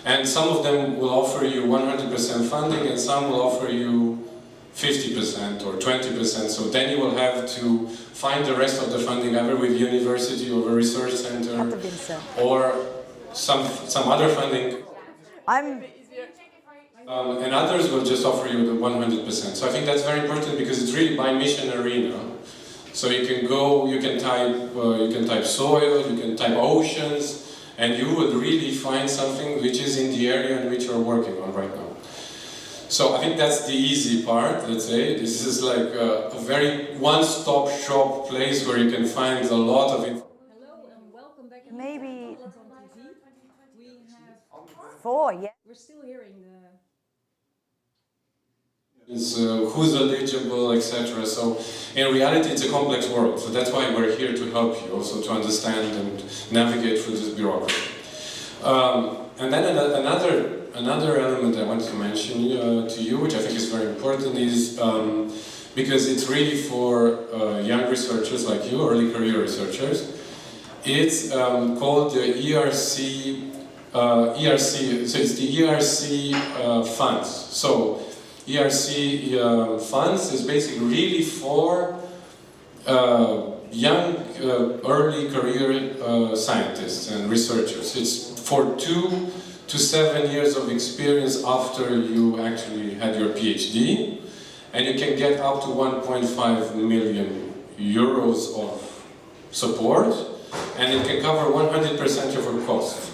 And some of them will offer you 100% funding and some will offer you 50% or 20%. So then you will have to find the rest of the funding either with university or a research center or some other funding. And others will just offer you the 100%. So I think that's very important because it's really by mission arena. So you can go, you can type soil, you can type oceans, and you would really find something which is in the area in which you're working on right now. So I think that's the easy part, let's say. This is like a very one-stop shop place where you can find a lot of information. Hello and welcome back. Maybe TalentOn TV. We have 4, yeah. We're still hearing the. Who's eligible, etc. So in reality, it's a complex world. So that's why we're here to help you also to understand and navigate through this bureaucracy. And then another element I want to mention to you, which I think is very important, is because it's really for young researchers like you, early career researchers. It's called the ERC. So it's the ERC funds. So ERC funds is basically really for young early career scientists and researchers. It's for 2 to 7 years of experience after you actually had your PhD, and you can get up to 1.5 million euros of support, and it can cover 100% of your costs.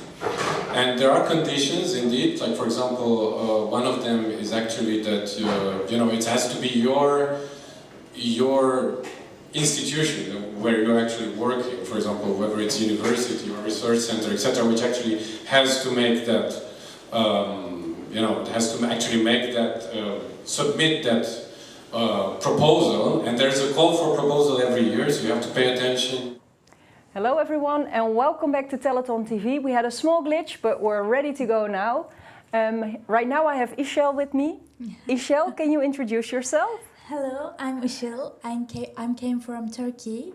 And there are conditions, indeed, like for example, one of them is actually that, you know, it has to be your institution where you're actually working, for example, whether it's university or research center, etc., which actually has to make that, you know, it has to actually make that, submit that proposal, and there's a call for proposal every year, so you have to pay attention. Hello everyone and welcome back to TalentOn TV. We had a small glitch, but we're ready to go now. Right now I have Ishel with me. Ishel, can you introduce yourself? Hello, I'm Ishel. I came from Turkey.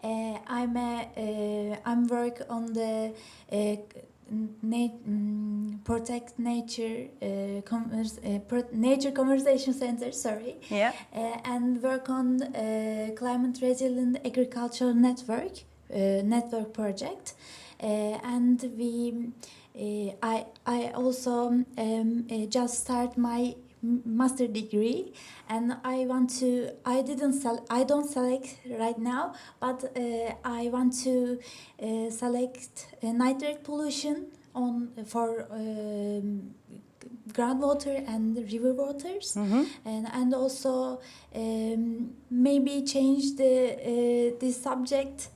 I'm work on the Protect Nature Nature Conversation Center. Sorry. Yeah. And work on climate resilient agricultural network project. And I also just start my master degree, and I don't select right now, but I want to select nitrate pollution for groundwater and river waters, and also maybe change the subject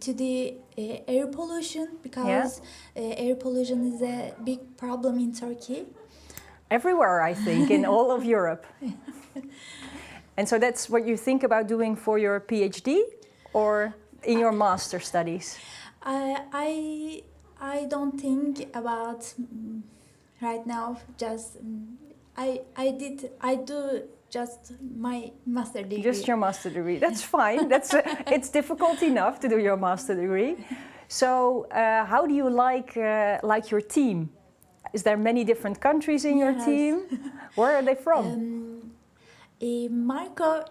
to the air pollution, because air pollution is a big problem in Turkey. Everywhere, I think, in all of Europe. And so that's what you think about doing for your PhD or in your master studies? I don't think about right now. Just I do just my master degree. Just your master degree. That's fine. That's it's difficult enough to do your master degree. So how do you like your team? Is there many different countries in your team? Where are they from? Marco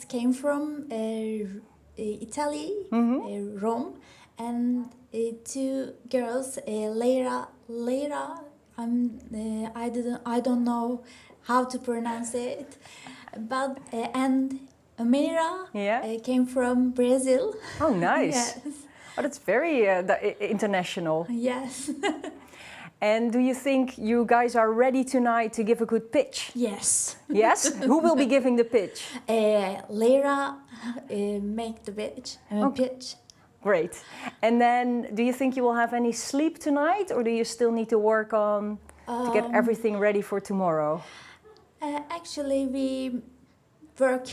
came from Italy, Rome, and 2 girls, Leira. I don't know how to pronounce it, but and Amira came from Brazil. Oh, nice! Yes. Oh, that's very international. Yes. And do you think you guys are ready tonight to give a good pitch? Yes. Yes? Who will be giving the pitch? Leira make the pitch. Great. And then do you think you will have any sleep tonight, or do you still need to work on to get everything ready for tomorrow? Actually, we work.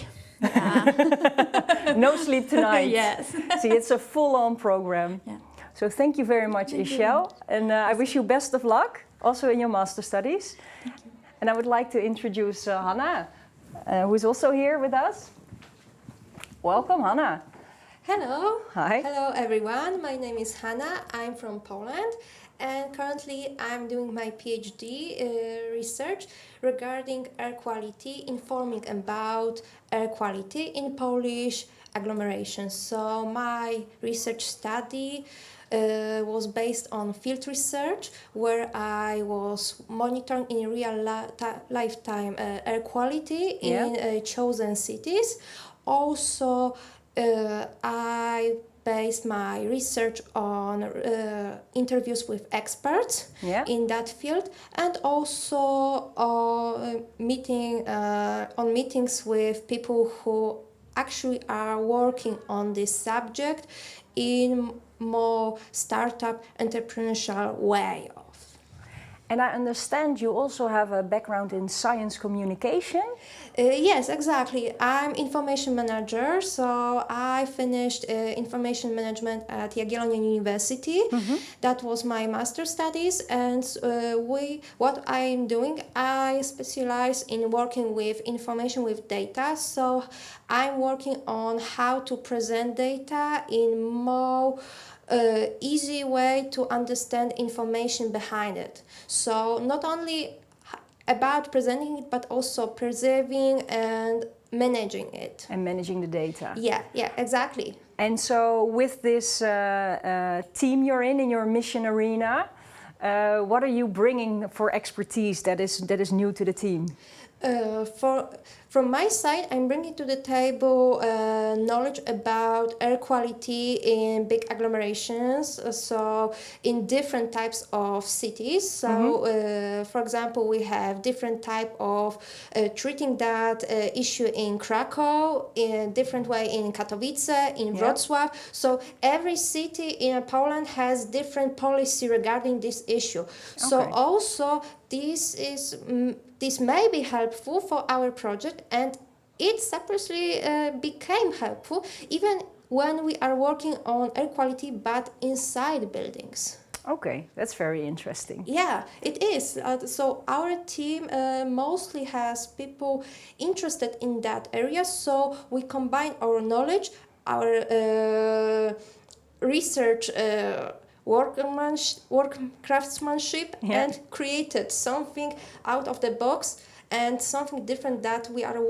No sleep tonight. Yes. See, it's a full-on program. Yeah. So thank you very much, Ishel. And I wish you best of luck, also in your master studies. Thank you. And I would like to introduce Hanna, who is also here with us. Welcome, Hanna. Hello. Hi. Hello, everyone. My name is Hanna. I'm from Poland. And currently I'm doing my PhD research regarding air quality, informing about air quality in Polish agglomerations. So my research study was based on field research, where I was monitoring in real lifetime air quality in chosen cities. Also, I based my research on interviews with experts in that field, and also meetings with people who actually are working on this subject in more startup entrepreneurial way. And I understand you also have a background in science communication? Yes, exactly. I'm information manager, so I finished information management at Jagiellonian University. That was my master's studies, and what I'm doing, I specialize in working with information with data. So I'm working on how to present data in more easy way to understand information behind it. So not only about presenting it, but also preserving and managing it. And managing the data. Yeah, exactly. And so with this team you're in your mission arena, what are you bringing for expertise that is new to the team? From my side, I'm bringing to the table knowledge about air quality in big agglomerations, so in different types of cities. So, for example, we have different type of treating that issue in Krakow, in a different way in Katowice, in Wrocław. So every city in Poland has different policy regarding this issue. So also this may be helpful for our project, and it separately became helpful even when we are working on air quality but inside buildings. Okay, that's very interesting. Yeah, it is. So our team mostly has people interested in that area, so we combine our knowledge, our research craftsmanship and created something out of the box and something different that we are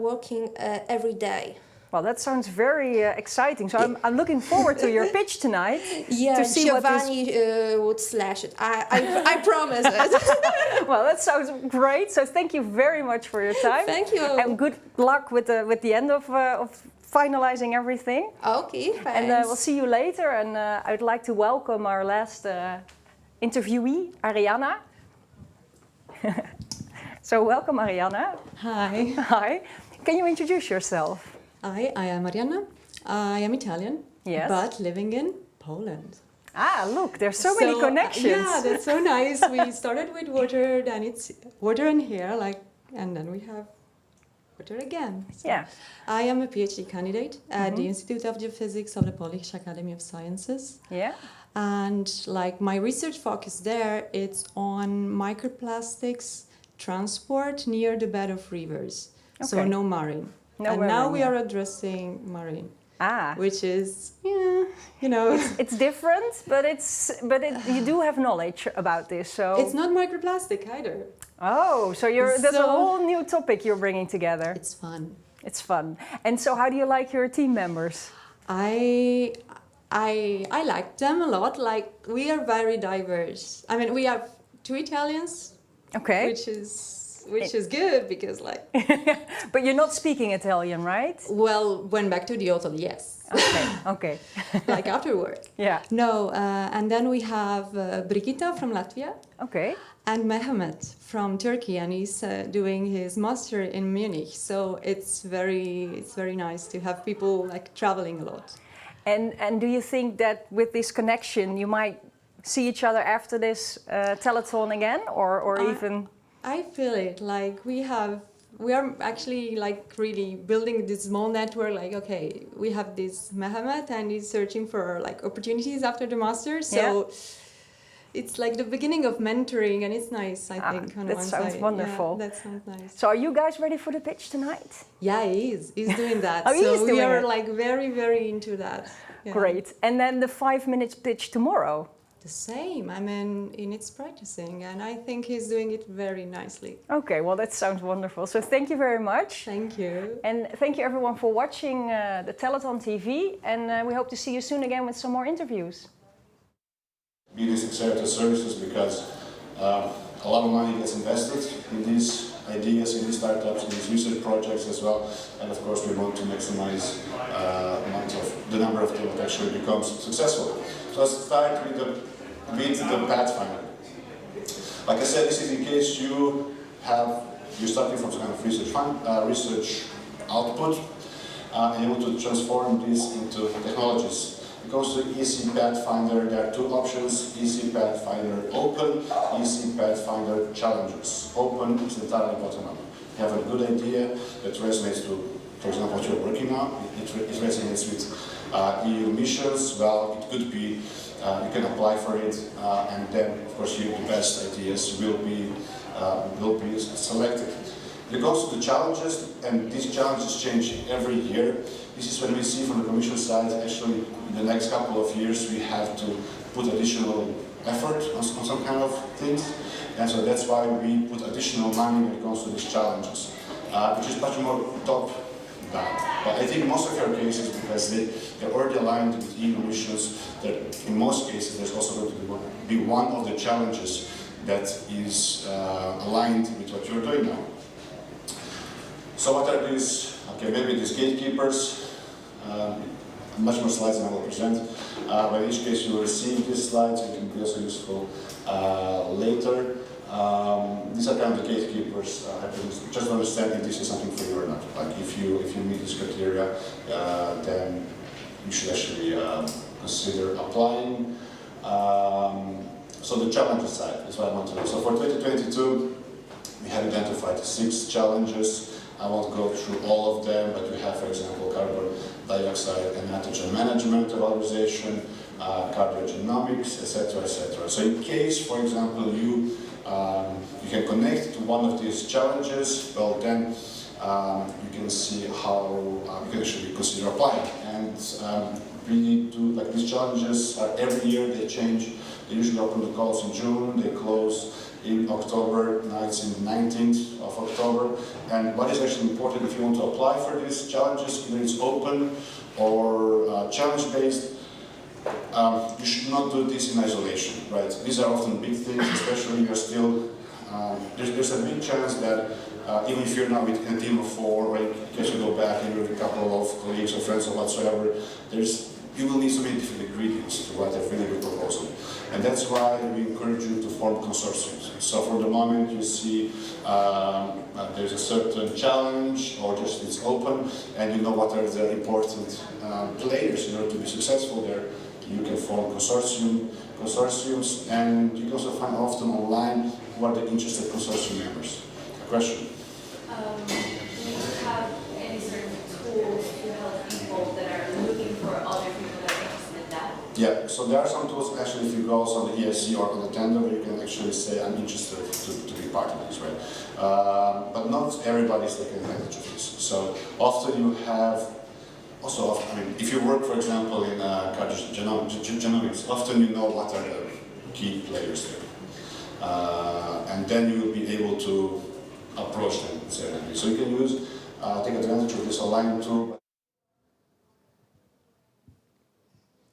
working every day. Well, that sounds very exciting. So I'm looking forward to your pitch tonight. Yeah, to see Giovanni would slash it. I promise it. Well, that sounds great. So thank you very much for your time. Thank you. And good luck with the end of finalizing everything. Okay, thanks. And we'll see you later. And I'd like to welcome our last interviewee, Arianna. So welcome, Arianna. Hi. Hi. Can you introduce yourself? Hi, I am Arianna. I am Italian, but living in Poland. Ah, look, there's so many connections. Yeah, that's so nice. We started with water, then it's water and hair, and then we have water again. So yeah. I am a PhD candidate at the Institute of Geophysics of the Polish Academy of Sciences. Yeah. And my research focus there, it's on microplastics transport near the bed of rivers. Okay. So no marine. And now we are addressing marine, which is, it's different, but you do have knowledge about this. So it's not microplastic either. Oh, so there's a whole new topic you're bringing together. It's fun. It's fun. And so, how do you like your team members? I like them a lot. We are very diverse. I mean, we have 2 Italians. Okay. Which is good because But you're not speaking Italian, right? Well, when back to the hotel, yes. Okay. After work. Yeah. No, and then we have Brigitta from Latvia. Okay. And Mehmet from Turkey, and he's doing his master in Munich. So it's very nice to have people traveling a lot. And do you think that with this connection you might see each other after this telethon again, or even? I feel it. We are actually really building this small network. We have this Mehmet, and he's searching for opportunities after the master. So it's the beginning of mentoring, and it's nice. I think on that one sounds side. wonderful. Yeah, that sounds nice. So are you guys ready for the pitch tonight? Yeah, he is. He's doing that. So we are very, very into that. Yeah. Great. And then the 5-minute pitch tomorrow. The same. I mean, it's practicing, and I think he's doing it very nicely. Okay, well, that sounds wonderful. So thank you very much. Thank you. And thank you everyone for watching the Telethon TV, and we hope to see you soon again with some more interviews. Be these accepted services because a lot of money gets invested in these ideas, in these startups, in these research projects as well, and of course we want to maximize amount of the number of talent actually becomes successful. So let's start with the Pathfinder. Like I said, this is in case you're starting from some kind of research output, and you want to transform this into technologies. It goes to EC Pathfinder. There are two options: EC Pathfinder Open, EC Pathfinder Challengers. Open is entirely bottom up. You have a good idea that resonates to, for example, what you're working on. It resonates with EU missions. Well, it could be you can apply for it, and then, of course, the best ideas will be selected. It goes to the challenges, and these challenges change every year. This is when we see from the Commission side, actually, in the next couple of years, we have to put additional effort on some kind of things. And so that's why we put additional money when it comes to these challenges, which is much more top-down. But I think most of your cases, because they're already aligned with EU missions, that in most cases there's also going to be one of the challenges that is aligned with what you're doing now. So what are these? Okay, maybe these gatekeepers. Much more slides than I will present. But in each case, you will receive these slides. It can be also useful later. These are kind of the gatekeepers. Just understand if this is something for you or not. Like if you meet this criteria, then you should actually consider applying. So the challenges side is what I want to know. So for 2022, we have identified 6 challenges. I won't go through all of them, but we have, for example, carbon dioxide and nitrogen management, valorization, cardiogenomics, etc., etc. So in case, for example, you can connect to one of these challenges, well then you can see how you can actually consider applying. And we do, like these challenges, every year they change. They usually open the calls in June, they close in October, now it's in the 19th of October. And what is actually important if you want to apply for these challenges, either it's open or challenge-based, you should not do this in isolation, right? These are often big things, especially you're still, there's a big chance that even if you're now with a team of 4, or in case you go back and you're with a couple of colleagues or friends or whatsoever, you will need so many different ingredients to write a really good proposal. And that's why we encourage you to form consortiums. So for the moment you see there's a certain challenge, or just it's open, and you know what are the important players in order to be successful there. You can form consortiums, and you can also find often online who are the interested consortium members. A question? Do you have any sort of tools to help people that are looking for other people that are interested in that? Yeah, so there are some tools actually if you go also on the ESC or on the tender where you can actually say I'm interested to be part of this, right? But not everybody is taking advantage of this. So often you have, also, I mean, if you work, for example, in cardiogenomics, often you know what are the key players there. And then you will be able to approach them. So you can use, take advantage of this online tool.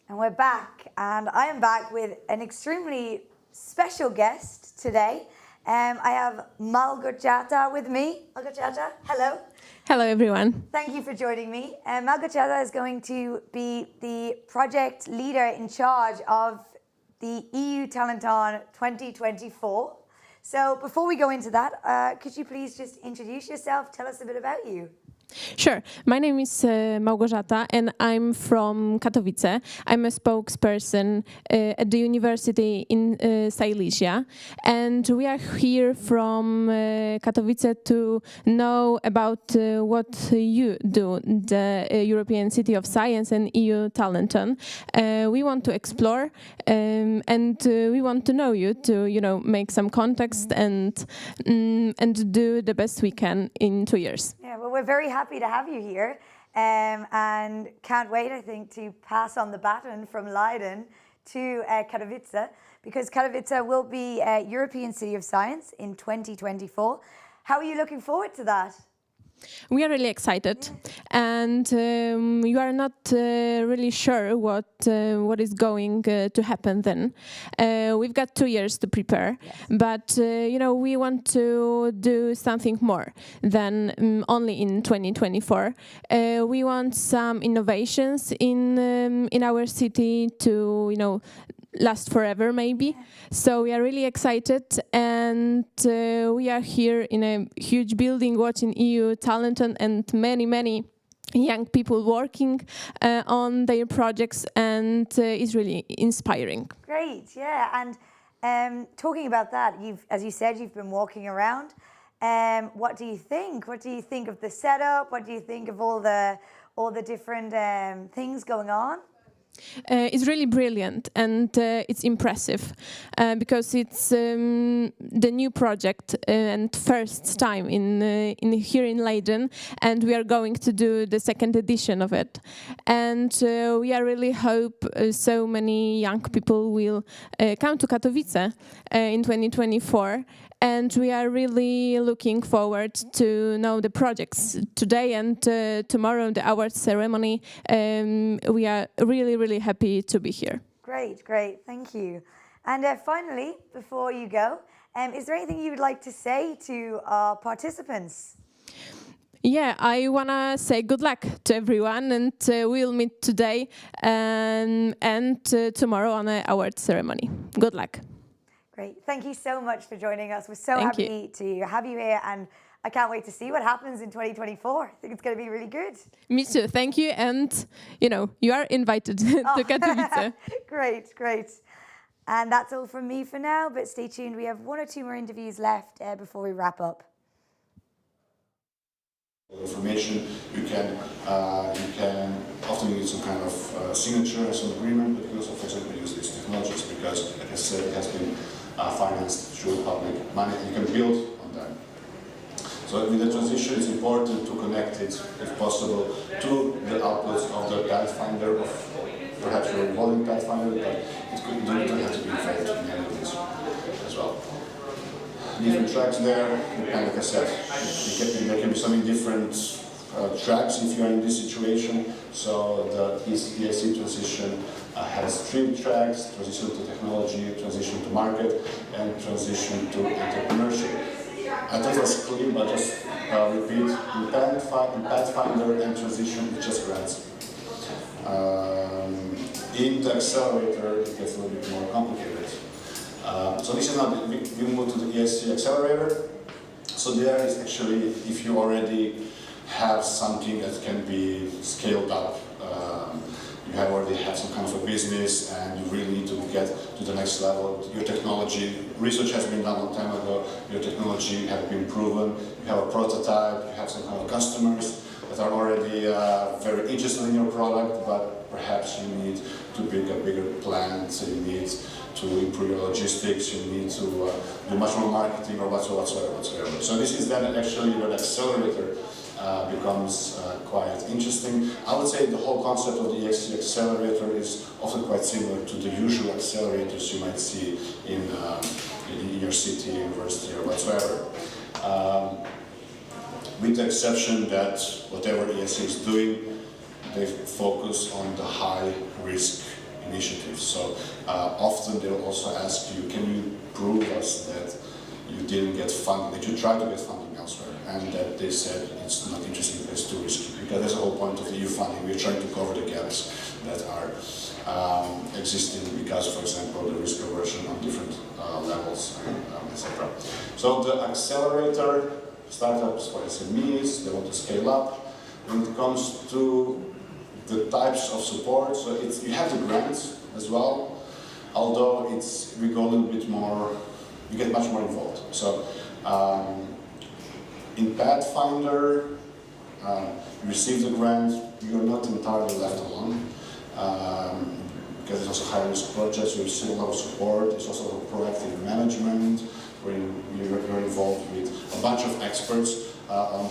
And we're back, and I am back with an extremely special guest today. I have Malgorzata with me. Malgorzata, hello. Hello, everyone. Thank you for joining me. Malgorzata is going to be the project leader in charge of the EU TalentOn 2024. So before we go into that, could you please just introduce yourself, tell us a bit about you? Sure. My name is Małgorzata, and I'm from Katowice. I'm a spokesperson at the university in Silesia, and we are here from Katowice to know about what you do, the European City of Science and EU TalentOn. We want to explore, and we want to know you to, make some context and do the best we can in 2 years. Yeah, well, we're very happy to have you here, and can't wait, I think, to pass on the baton from Leiden to Katowice, because Katowice will be a European City of Science in 2024. How are you looking forward to that? We are really excited, and you are not really sure what is going to happen then. We've got 2 years to prepare, but we want to do something more than only in 2024. We want some innovations in our city to last forever, maybe. So we are really excited, and we are here in a huge building watching EU TalentOn and many young people working on their projects, and it's really inspiring. Great, yeah. And talking about that, as you said, you've been walking around. What do you think? What do you think of the setup? What do you think of all the different things going on? It's really brilliant, and it's impressive because it's the new project and first time here in Leiden, and we are going to do the second edition of it. And we are really hope so many young people will come to Katowice in 2024. And we are really looking forward to know the projects today and tomorrow, the award ceremony. We are really happy to be here. Great, thank you. And finally, before you go, is there anything you would like to say to our participants? Yeah, I want to say good luck to everyone, and we'll meet today and tomorrow on the award ceremony. Good luck. Great. Thank you so much for joining us. We're so happy to have you here, and I can't wait to see what happens in 2024. I think it's going to be really good. Me too. Thank you. And, you are invited to Katowice. Great. And that's all from me for now, but stay tuned. We have 1 or 2 more interviews left before we wrap up. Information, you can often need some kind of signature or some agreement, but you can also, for example, use these technologies because, like I said, it has been financed through public money, and you can build on that. So with the transition, it's important to connect it, if possible, to the outputs of the Pathfinder, of perhaps your evolving Pathfinder, but it doesn't have to be involved in any of this as well. Different tracks there, and like I said, there can be some different tracks if you are in this situation. So the ESC transition has 3 tracks: transition to technology, transition to market, and transition to entrepreneurship. I thought it was clear, but just repeat: in Pathfinder and transition, it's just grants. In the accelerator, it gets a little bit more complicated. So this is now, we move to the ESC accelerator. So there is actually, if you already have something that can be scaled up, you already have some kind of a business and you really need to get to the next level. Your technology, research has been done a long time ago, your technology has been proven, you have a prototype, you have some kind of customers that are already very interested in your product, but perhaps you need to build a bigger plant, so you need to improve your logistics, you need to do much more marketing or whatsoever. So this is then actually where the accelerator becomes quite interesting. I would say the whole concept of the ESC accelerator is often quite similar to the usual accelerators you might see in your city, university, or whatsoever. With the exception that whatever ESC is doing, they focus on the high-risk initiatives. So often they'll also ask you, can you prove us that you didn't get funding, that you tried to get funding elsewhere, and that they said it's not interesting, it's too risky. Because that's the whole point of the EU funding. We're trying to cover the gaps that are existing because, for example, the risk aversion on different levels, etc. So the accelerator, startups for SMEs, they want to scale up. When it comes to the types of support, so you have the grants as well, although we go a little bit more, you get much more involved. So in Pathfinder, you receive the grant, you're not entirely left alone, because it's also high-risk projects, you receive a lot of support, there's also proactive management, where you're involved with a bunch of experts on the